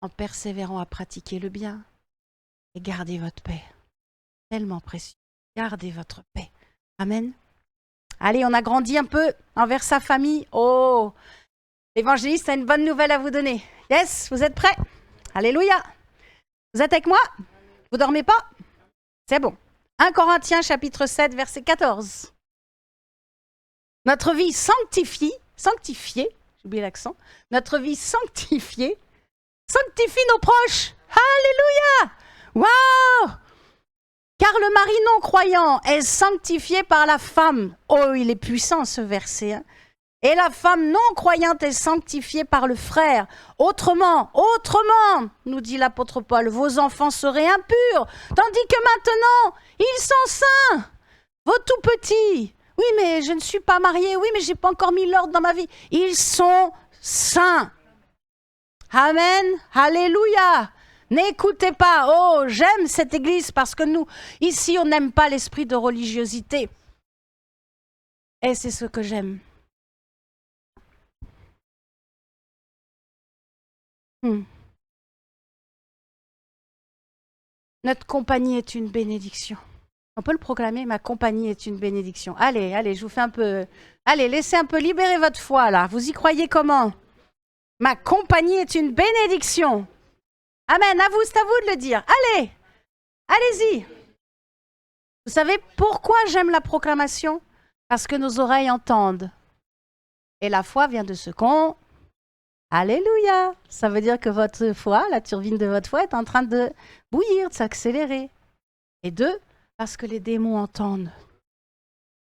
en persévérant à pratiquer le bien. Et gardez votre paix. Tellement précieux. Gardez votre paix. Amen. Allez, on a grandi un peu envers sa famille. Oh, l'évangéliste a une bonne nouvelle à vous donner. Yes, vous êtes prêts? Alléluia. Vous êtes avec moi? Vous dormez pas? C'est bon. 1 Corinthiens chapitre 7, verset 14. Notre vie sanctifiée, j'ai oublié l'accent, notre vie sanctifiée, sanctifie nos proches. Alléluia! Waouh! Car le mari non-croyant est sanctifié par la femme. Oh, il est puissant ce verset. Et la femme non-croyante est sanctifiée par le frère. Autrement, nous dit l'apôtre Paul, vos enfants seraient impurs, tandis que maintenant, ils sont saints. Vos tout petits, oui, mais je ne suis pas mariée, oui, mais je n'ai pas encore mis l'ordre dans ma vie. Ils sont saints. Amen, alléluia. N'écoutez pas, oh, j'aime cette église parce que nous, ici, on n'aime pas l'esprit de religiosité. Et c'est ce que j'aime. Notre compagnie est une bénédiction. On peut le proclamer, ma compagnie est une bénédiction. Allez, je vous fais un peu... Allez, laissez un peu libérer votre foi, là. Vous y croyez comment? Ma compagnie est une bénédiction. Amen, à vous, c'est à vous de le dire. Allez, allez-y. Vous savez pourquoi j'aime la proclamation? Parce que nos oreilles entendent. Et la foi vient de ce qu'on... Alléluia. Ça veut dire que votre foi, la turbine de votre foi est en train de bouillir, de s'accélérer. Et deux, parce que les démons entendent.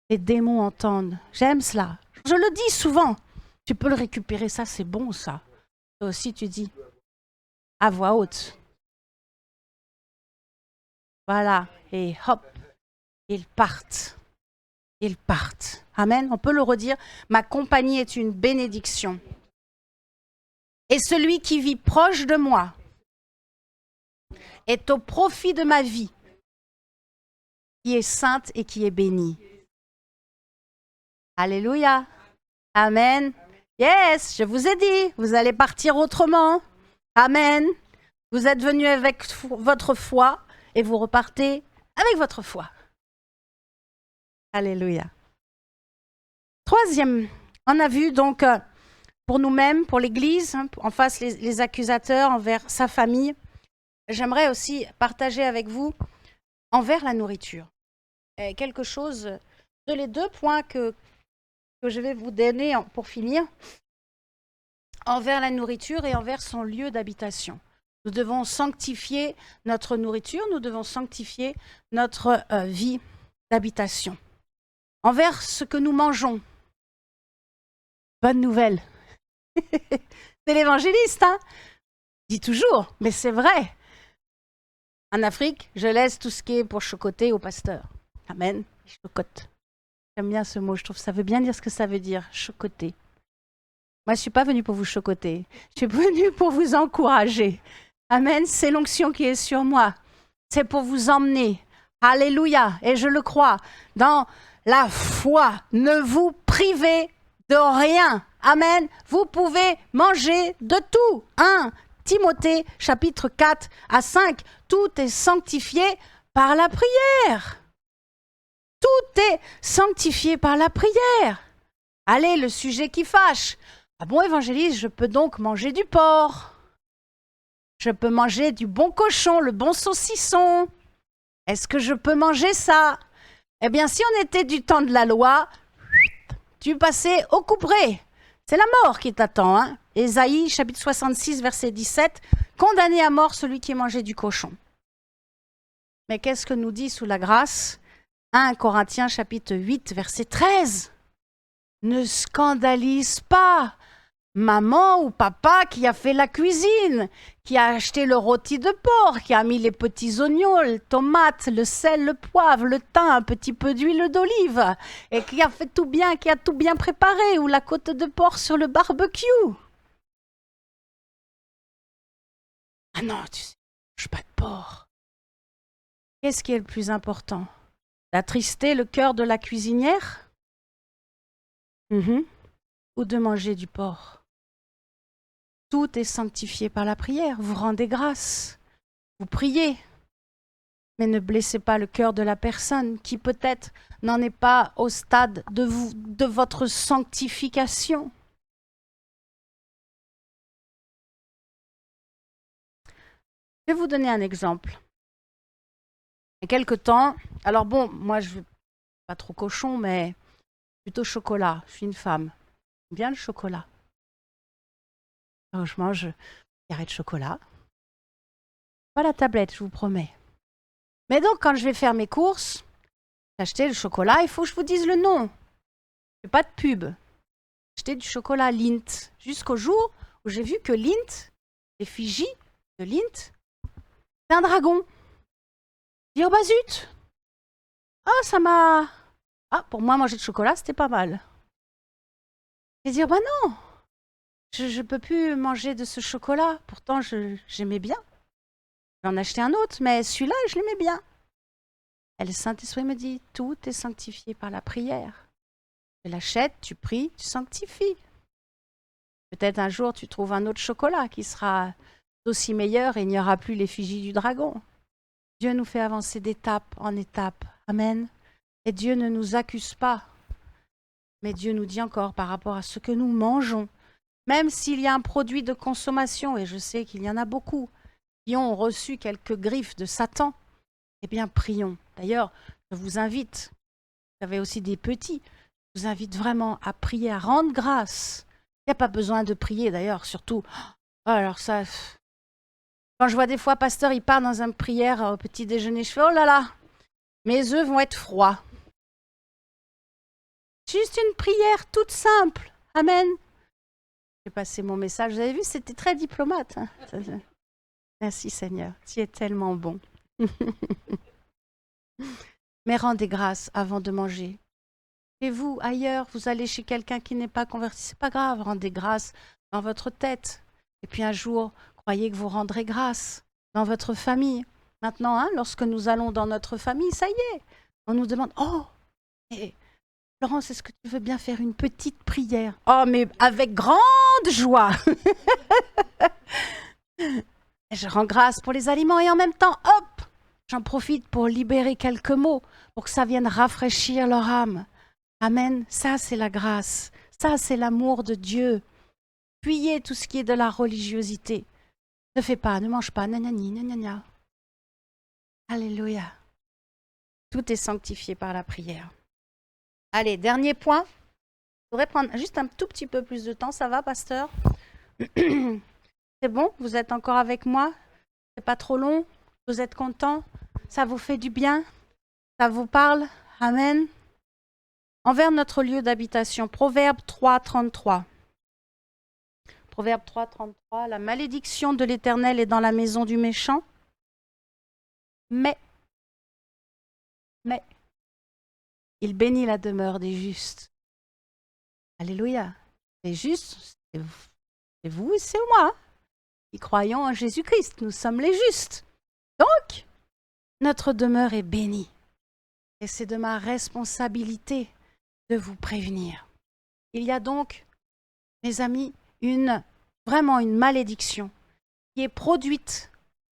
Les démons entendent. J'aime cela. Je le dis souvent. Tu peux le récupérer, ça c'est bon ça. Toi aussi tu dis à voix haute. Voilà, et hop, ils partent. Ils partent. Amen, on peut le redire. Ma compagnie est une bénédiction. Et celui qui vit proche de moi est au profit de ma vie, qui est sainte et qui est bénie. Alléluia. Amen. Yes, je vous ai dit, vous allez partir autrement. Amen. Vous êtes venus avec votre foi et vous repartez avec votre foi. Alléluia. Troisième, on a vu donc pour nous-mêmes, pour l'Église, en face les accusateurs envers sa famille. J'aimerais aussi partager avec vous envers la nourriture. Quelque chose de les deux points que je vais vous donner pour finir, envers la nourriture et envers son lieu d'habitation. Nous devons sanctifier notre nourriture, nous devons sanctifier notre vie d'habitation. Envers ce que nous mangeons. Bonne nouvelle. C'est l'évangéliste, hein? Dit toujours, mais c'est vrai. En Afrique, je laisse tout ce qui est pour chocoter au pasteur. Amen. Il chocote. J'aime bien ce mot, je trouve que ça veut bien dire ce que ça veut dire, chocoter. Moi, je ne suis pas venue pour vous chocoter. Je suis venue pour vous encourager. Amen. C'est l'onction qui est sur moi. C'est pour vous emmener. Alléluia. Et je le crois. Dans la foi, ne vous privez de rien. Amen. Vous pouvez manger de tout. 1 Timothée, chapitre 4 à 5. Tout est sanctifié par la prière. Tout est sanctifié par la prière. Allez, le sujet qui fâche. Ah bon, évangéliste, je peux donc manger du porc. Je peux manger du bon cochon, le bon saucisson. Est-ce que je peux manger ça? Eh bien, si on était du temps de la loi, tu passais au couperet. C'est la mort qui t'attend. Hein? Ésaïe, chapitre 66, verset 17. Condamné à mort celui qui mangeait du cochon. Mais qu'est-ce que nous dit sous la grâce 1 Corinthiens, chapitre 8, verset 13. Ne scandalise pas maman ou papa qui a fait la cuisine, qui a acheté le rôti de porc, qui a mis les petits oignons, les tomates, le sel, le poivre, le thym, un petit peu d'huile d'olive, et qui a fait tout bien, qui a tout bien préparé, ou la côte de porc sur le barbecue. Ah non, tu sais, je mange pas de porc. Qu'est-ce qui est le plus important? D'attrister le cœur de la cuisinière? Ou de manger du porc? Tout est sanctifié par la prière. Vous rendez grâce. Vous priez. Mais ne blessez pas le cœur de la personne qui peut-être n'en est pas au stade de votre sanctification. Je vais vous donner un exemple. Il y a quelque temps, alors bon, moi je ne veux pas trop cochon, mais plutôt chocolat. Je suis une femme. J'aime bien le chocolat. Alors je mange un carré de chocolat. Pas la tablette, je vous promets. Mais donc, quand je vais faire mes courses, acheter le chocolat, il faut que je vous dise le nom. Je fais pas de pub. Acheter du chocolat Lindt. Jusqu'au jour où j'ai vu que Lindt, l'effigie de Lindt, c'est un dragon. Je dis, oh bah zut! Ah, ça m'a... Ah, pour moi, manger de chocolat, c'était pas mal. Et dire, bah non! Je ne peux plus manger de ce chocolat. Pourtant, j'aimais bien. J'en ai acheté un autre, mais celui-là, je l'aimais bien. Et le Saint-Esprit me dit, tout est sanctifié par la prière. Tu l'achètes, tu pries, tu sanctifies. Peut-être un jour, tu trouves un autre chocolat qui sera aussi meilleur et il n'y aura plus l'effigie du dragon. Dieu nous fait avancer d'étape en étape. Amen. Et Dieu ne nous accuse pas. Mais Dieu nous dit encore par rapport à ce que nous mangeons. Même s'il y a un produit de consommation, et je sais qu'il y en a beaucoup, qui ont reçu quelques griffes de Satan, eh bien, prions. D'ailleurs, je vous invite, vous avez aussi des petits, je vous invite vraiment à prier, à rendre grâce. Il n'y a pas besoin de prier, d'ailleurs, surtout. Alors ça, quand je vois des fois, pasteur, il part dans une prière au petit déjeuner, je fais, oh là là, mes œufs vont être froids. Juste une prière toute simple. Amen. J'ai passé mon message. Vous avez vu, c'était très diplomate. Hein. Merci Seigneur, tu es tellement bon. Mais rendez grâce avant de manger. Et vous, ailleurs, vous allez chez quelqu'un qui n'est pas converti, c'est pas grave, rendez grâce dans votre tête. Et puis un jour, croyez que vous rendrez grâce dans votre famille. Maintenant, hein, lorsque nous allons dans notre famille, ça y est, on nous demande, oh, et Florence, est-ce que tu veux bien faire une petite prière? Oh, mais avec grande joie. Je rends grâce pour les aliments et en même temps, hop, j'en profite pour libérer quelques mots pour que ça vienne rafraîchir leur âme. Amen. Ça, c'est la grâce. Ça, c'est l'amour de Dieu. Fuyez tout ce qui est de la religiosité. Ne fais pas, ne mange pas, nanani, nanana. Alléluia. Tout est sanctifié par la prière. Allez, dernier point. Je voudrais prendre juste un tout petit peu plus de temps. Ça va, pasteur? C'est bon? Vous êtes encore avec moi? C'est pas trop long? Vous êtes content? Ça vous fait du bien? Ça vous parle? Amen. Envers notre lieu d'habitation. Proverbe 3, 33. Proverbe 3, 33. La malédiction de l'Éternel est dans la maison du méchant, mais il bénit la demeure des justes. Alléluia. Les justes, c'est vous et c'est moi. Qui croyons en Jésus-Christ. Nous sommes les justes. Donc, notre demeure est bénie. Et c'est de ma responsabilité de vous prévenir. Il y a donc, mes amis, vraiment une malédiction qui est produite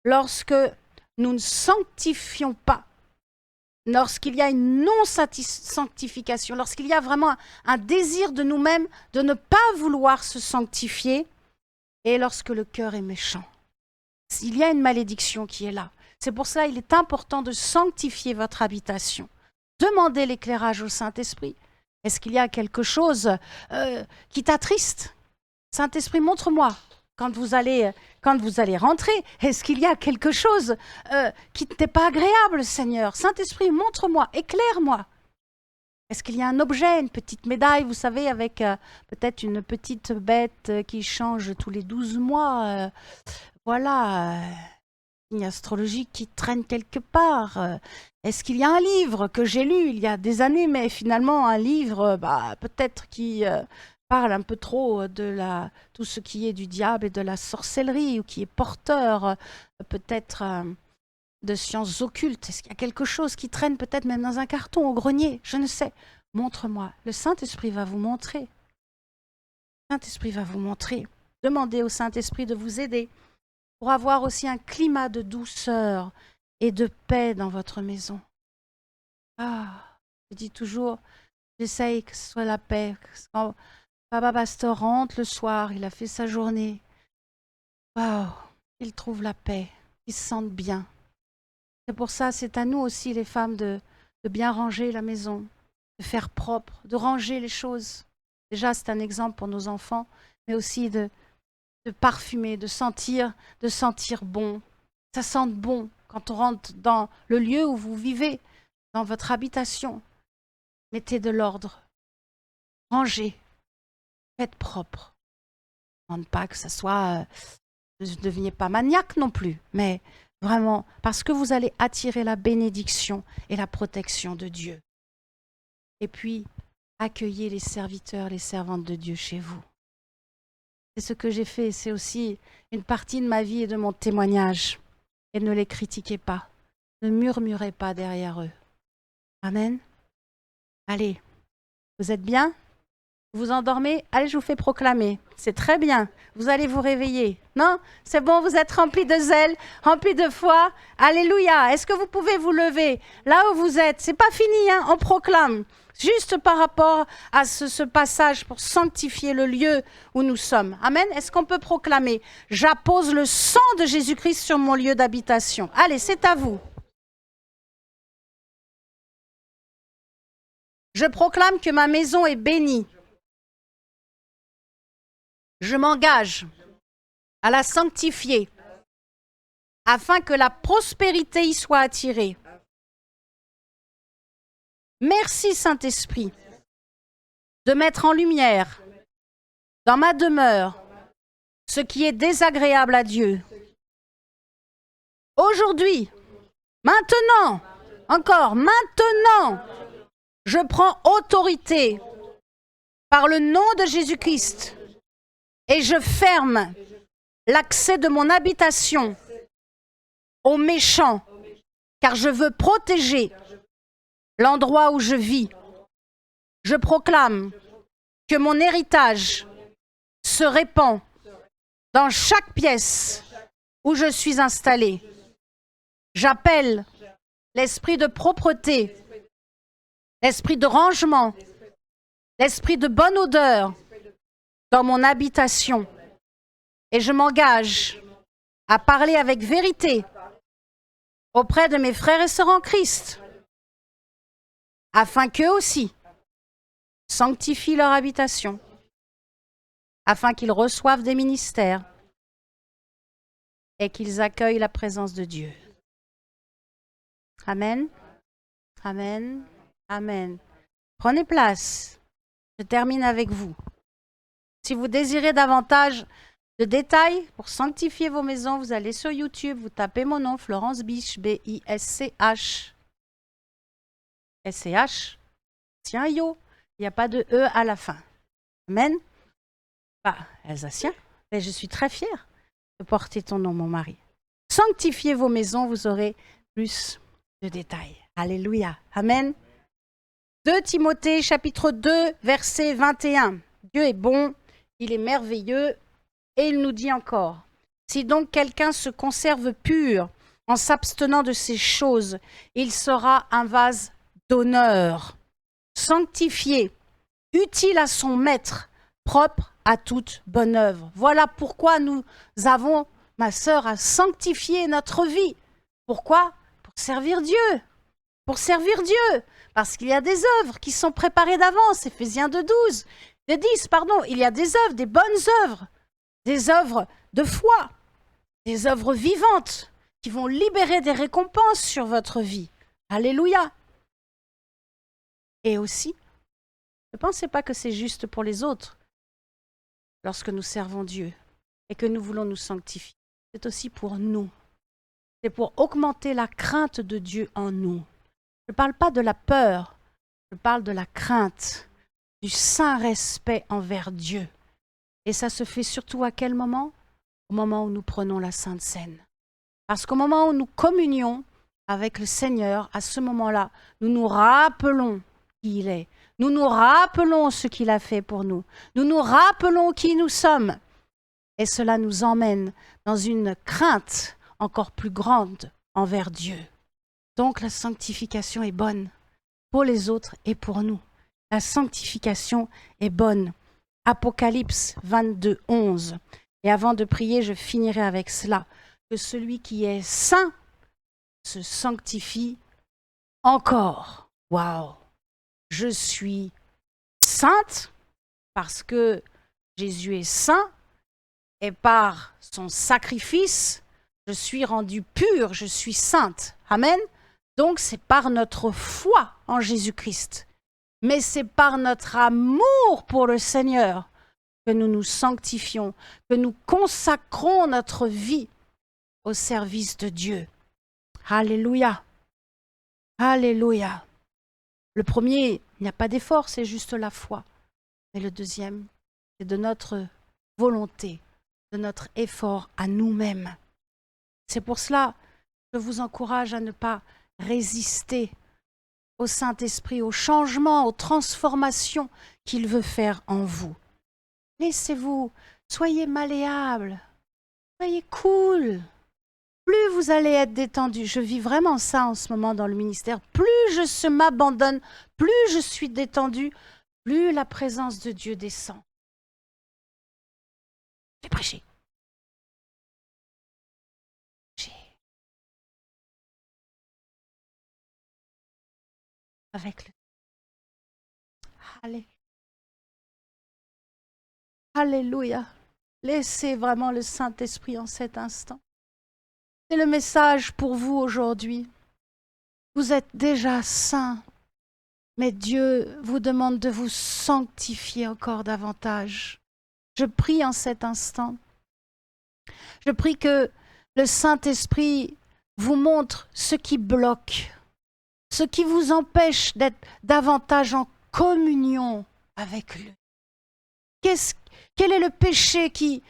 lorsque nous ne sanctifions pas, lorsqu'il y a une non-sanctification, lorsqu'il y a vraiment un désir de nous-mêmes de ne pas vouloir se sanctifier et lorsque le cœur est méchant. Il y a une malédiction qui est là. C'est pour cela qu'il est important de sanctifier votre habitation. Demandez l'éclairage au Saint-Esprit. Est-ce qu'il y a quelque chose qui t'attriste? Saint-Esprit, montre-moi. Quand vous allez rentrer, est-ce qu'il y a quelque chose qui n'est pas agréable, Seigneur? Saint-Esprit, montre-moi, éclaire-moi. Est-ce qu'il y a un objet, une petite médaille, vous savez, avec peut-être une petite bête qui change tous les 12 mois voilà, signe astrologique qui traîne quelque part. Est-ce qu'il y a un livre que j'ai lu il y a des années, mais finalement un livre peut-être qui parle un peu trop de tout ce qui est du diable et de la sorcellerie, ou qui est porteur peut-être de sciences occultes? Est-ce qu'il y a quelque chose qui traîne peut-être même dans un carton au grenier? Je ne sais. Montre-moi. Le Saint-Esprit va vous montrer. Le Saint-Esprit va vous montrer. Demandez au Saint-Esprit de vous aider pour avoir aussi un climat de douceur et de paix dans votre maison. Je dis toujours, j'essaye que ce soit la paix. Quand Papa Pasteur rentre le soir, il a fait sa journée. Il trouve la paix, il se sente bien. C'est pour ça, c'est à nous aussi, les femmes, de bien ranger la maison, de faire propre, de ranger les choses. Déjà, c'est un exemple pour nos enfants, mais aussi de parfumer, de sentir bon. Ça sent bon quand on rentre dans le lieu où vous vivez, dans votre habitation. Mettez de l'ordre. Rangez. Faites propre. Je ne demande pas que ça soit... ne deveniez pas maniaque non plus, mais vraiment, parce que vous allez attirer la bénédiction et la protection de Dieu. Et puis, accueillez les serviteurs, les servantes de Dieu chez vous. C'est ce que j'ai fait, c'est aussi une partie de ma vie et de mon témoignage. Et ne les critiquez pas, ne murmurez pas derrière eux. Amen. Allez, vous êtes bien? Vous vous endormez? Allez, je vous fais proclamer. C'est très bien. Vous allez vous réveiller. Non? C'est bon, vous êtes remplis de zèle, remplis de foi. Alléluia. Est-ce que vous pouvez vous lever là où vous êtes? C'est pas fini, hein? On proclame. Juste par rapport à ce passage pour sanctifier le lieu où nous sommes. Amen. Est-ce qu'on peut proclamer? J'appose le sang de Jésus-Christ sur mon lieu d'habitation. Allez, c'est à vous. Je proclame que ma maison est bénie. Je m'engage à la sanctifier afin que la prospérité y soit attirée. Merci Saint-Esprit de mettre en lumière dans ma demeure ce qui est désagréable à Dieu. Aujourd'hui, maintenant, encore maintenant, je prends autorité par le nom de Jésus-Christ et je ferme l'accès de mon habitation aux méchants, car je veux protéger l'endroit où je vis. Je proclame que mon héritage se répand dans chaque pièce où je suis installé. J'appelle l'esprit de propreté, l'esprit de rangement, l'esprit de bonne odeur dans mon habitation. Et je m'engage à parler avec vérité auprès de mes frères et sœurs en Christ, afin qu'eux aussi sanctifient leur habitation, afin qu'ils reçoivent des ministères et qu'ils accueillent la présence de Dieu. Amen, amen, amen. Prenez place. Je termine avec vous. Si vous désirez davantage de détails pour sanctifier vos maisons, vous allez sur YouTube, vous tapez mon nom, Florence Bisch, B-I-S-C-H. S-C-H. Tiens, yo, il n'y a pas de E à la fin. Amen. Bah, alsacien, mais je suis très fière de porter ton nom, mon mari. Sanctifiez vos maisons, vous aurez plus de détails. Alléluia. Amen. 2 Timothée, chapitre 2, verset 21. Dieu est bon, il est merveilleux, et il nous dit encore, si donc quelqu'un se conserve pur en s'abstenant de ces choses, il sera un vase d'honneur, sanctifié, utile à son maître, propre à toute bonne œuvre. Voilà pourquoi nous avons, ma sœur, à sanctifier notre vie. Pourquoi? Pour servir Dieu. Pour servir Dieu. Parce qu'il y a des œuvres qui sont préparées d'avance. Éphésiens 2:10. Il y a des œuvres, des bonnes œuvres, des œuvres de foi, des œuvres vivantes qui vont libérer des récompenses sur votre vie. Alléluia. Et aussi, ne pensez pas que c'est juste pour les autres lorsque nous servons Dieu et que nous voulons nous sanctifier. C'est aussi pour nous. C'est pour augmenter la crainte de Dieu en nous. Je ne parle pas de la peur, je parle de la crainte, du saint respect envers Dieu. Et ça se fait surtout à quel moment? Au moment où nous prenons la Sainte Seine. Parce qu'au moment où nous communions avec le Seigneur, à ce moment-là, nous nous rappelons qui il est. Nous nous rappelons ce qu'il a fait pour nous. Nous nous rappelons qui nous sommes. Et cela nous emmène dans une crainte encore plus grande envers Dieu. Donc la sanctification est bonne pour les autres et pour nous. La sanctification est bonne. Apocalypse 22:11. Et avant de prier, je finirai avec cela. Que celui qui est saint se sanctifie encore. Waouh! Je suis sainte parce que Jésus est saint et par son sacrifice, je suis rendue pure, je suis sainte. Amen. Donc c'est par notre foi en Jésus-Christ, mais c'est par notre amour pour le Seigneur que nous nous sanctifions, que nous consacrons notre vie au service de Dieu. Alléluia. Alléluia. Le premier, il n'y a pas d'effort, c'est juste la foi. Mais le deuxième, c'est de notre volonté, de notre effort à nous-mêmes. C'est pour cela que je vous encourage à ne pas résister au Saint-Esprit, au changement, aux transformations qu'il veut faire en vous. Laissez-vous, soyez malléables, soyez cool. Plus vous allez être détendu, je vis vraiment ça en ce moment dans le ministère, plus je m'abandonne, plus je suis détendu, plus la présence de Dieu descend. Je vais prêcher. Avec le... Allez. Alléluia. Laissez vraiment le Saint-Esprit en cet instant. C'est le message pour vous aujourd'hui. Vous êtes déjà saints, mais Dieu vous demande de vous sanctifier encore davantage. Je prie en cet instant. Je prie que le Saint-Esprit vous montre ce qui bloque, ce qui vous empêche d'être davantage en communion avec lui. Quel est le péché qui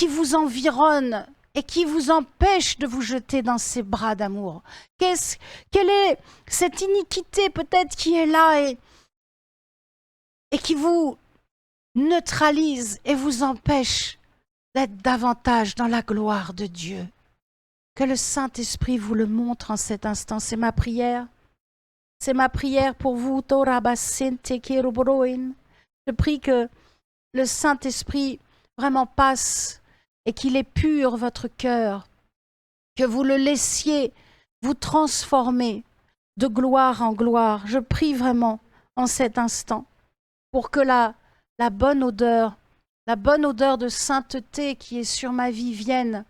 vous environne et qui vous empêche de vous jeter dans ses bras d'amour? Quelle est cette iniquité peut-être qui est là et qui vous neutralise et vous empêche d'être davantage dans la gloire de Dieu? Que le Saint-Esprit vous le montre en cet instant. C'est ma prière. C'est ma prière pour vous. Je prie que le Saint-Esprit vraiment passe et qu'il épure votre cœur, que vous le laissiez vous transformer de gloire en gloire. Je prie vraiment en cet instant pour que la bonne odeur de sainteté qui est sur ma vie vienne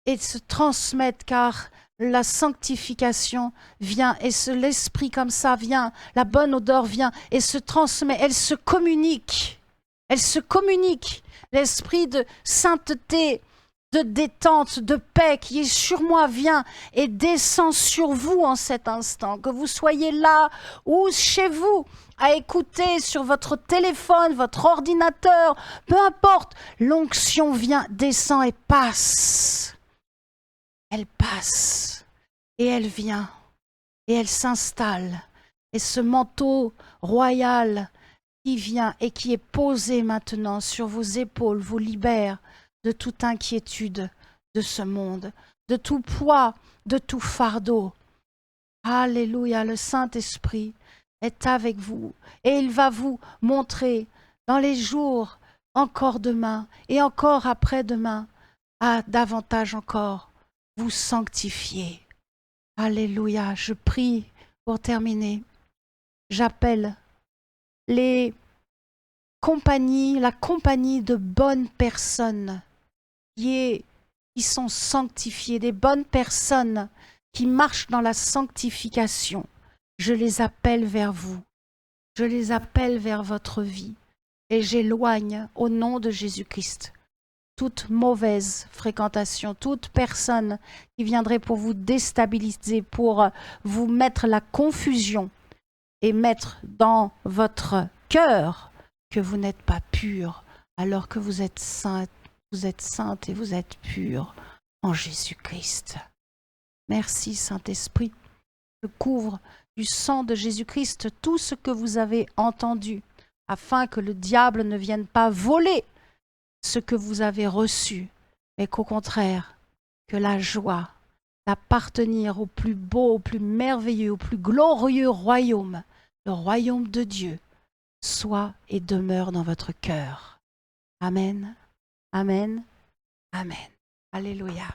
et se transmette, car la sanctification vient et l'esprit comme ça vient, la bonne odeur vient et se transmet, elle se communique, l'esprit de sainteté, de détente, de paix qui est sur moi vient et descend sur vous en cet instant, que vous soyez là ou chez vous, à écouter sur votre téléphone, votre ordinateur, peu importe, l'onction vient, descend et passe. Elle passe et elle vient et elle s'installe. Et ce manteau royal qui vient et qui est posé maintenant sur vos épaules vous libère de toute inquiétude de ce monde, de tout poids, de tout fardeau. Alléluia, le Saint-Esprit est avec vous et il va vous montrer dans les jours encore demain et encore après-demain à davantage encore vous sanctifier. Alléluia, je prie pour terminer. J'appelle la compagnie de bonnes personnes qui sont sanctifiées, des bonnes personnes qui marchent dans la sanctification. Je les appelle vers vous. Je les appelle vers votre vie et j'éloigne au nom de Jésus-Christ toute mauvaise fréquentation, toute personne qui viendrait pour vous déstabiliser, pour vous mettre la confusion et mettre dans votre cœur que vous n'êtes pas pur, alors que vous êtes sainte et vous êtes pur en Jésus-Christ. Merci Saint-Esprit. Je couvre du sang de Jésus-Christ tout ce que vous avez entendu, afin que le diable ne vienne pas voler ce que vous avez reçu, mais qu'au contraire, que la joie d'appartenir au plus beau, au plus merveilleux, au plus glorieux royaume, le royaume de Dieu, soit et demeure dans votre cœur. Amen, amen, amen. Alléluia.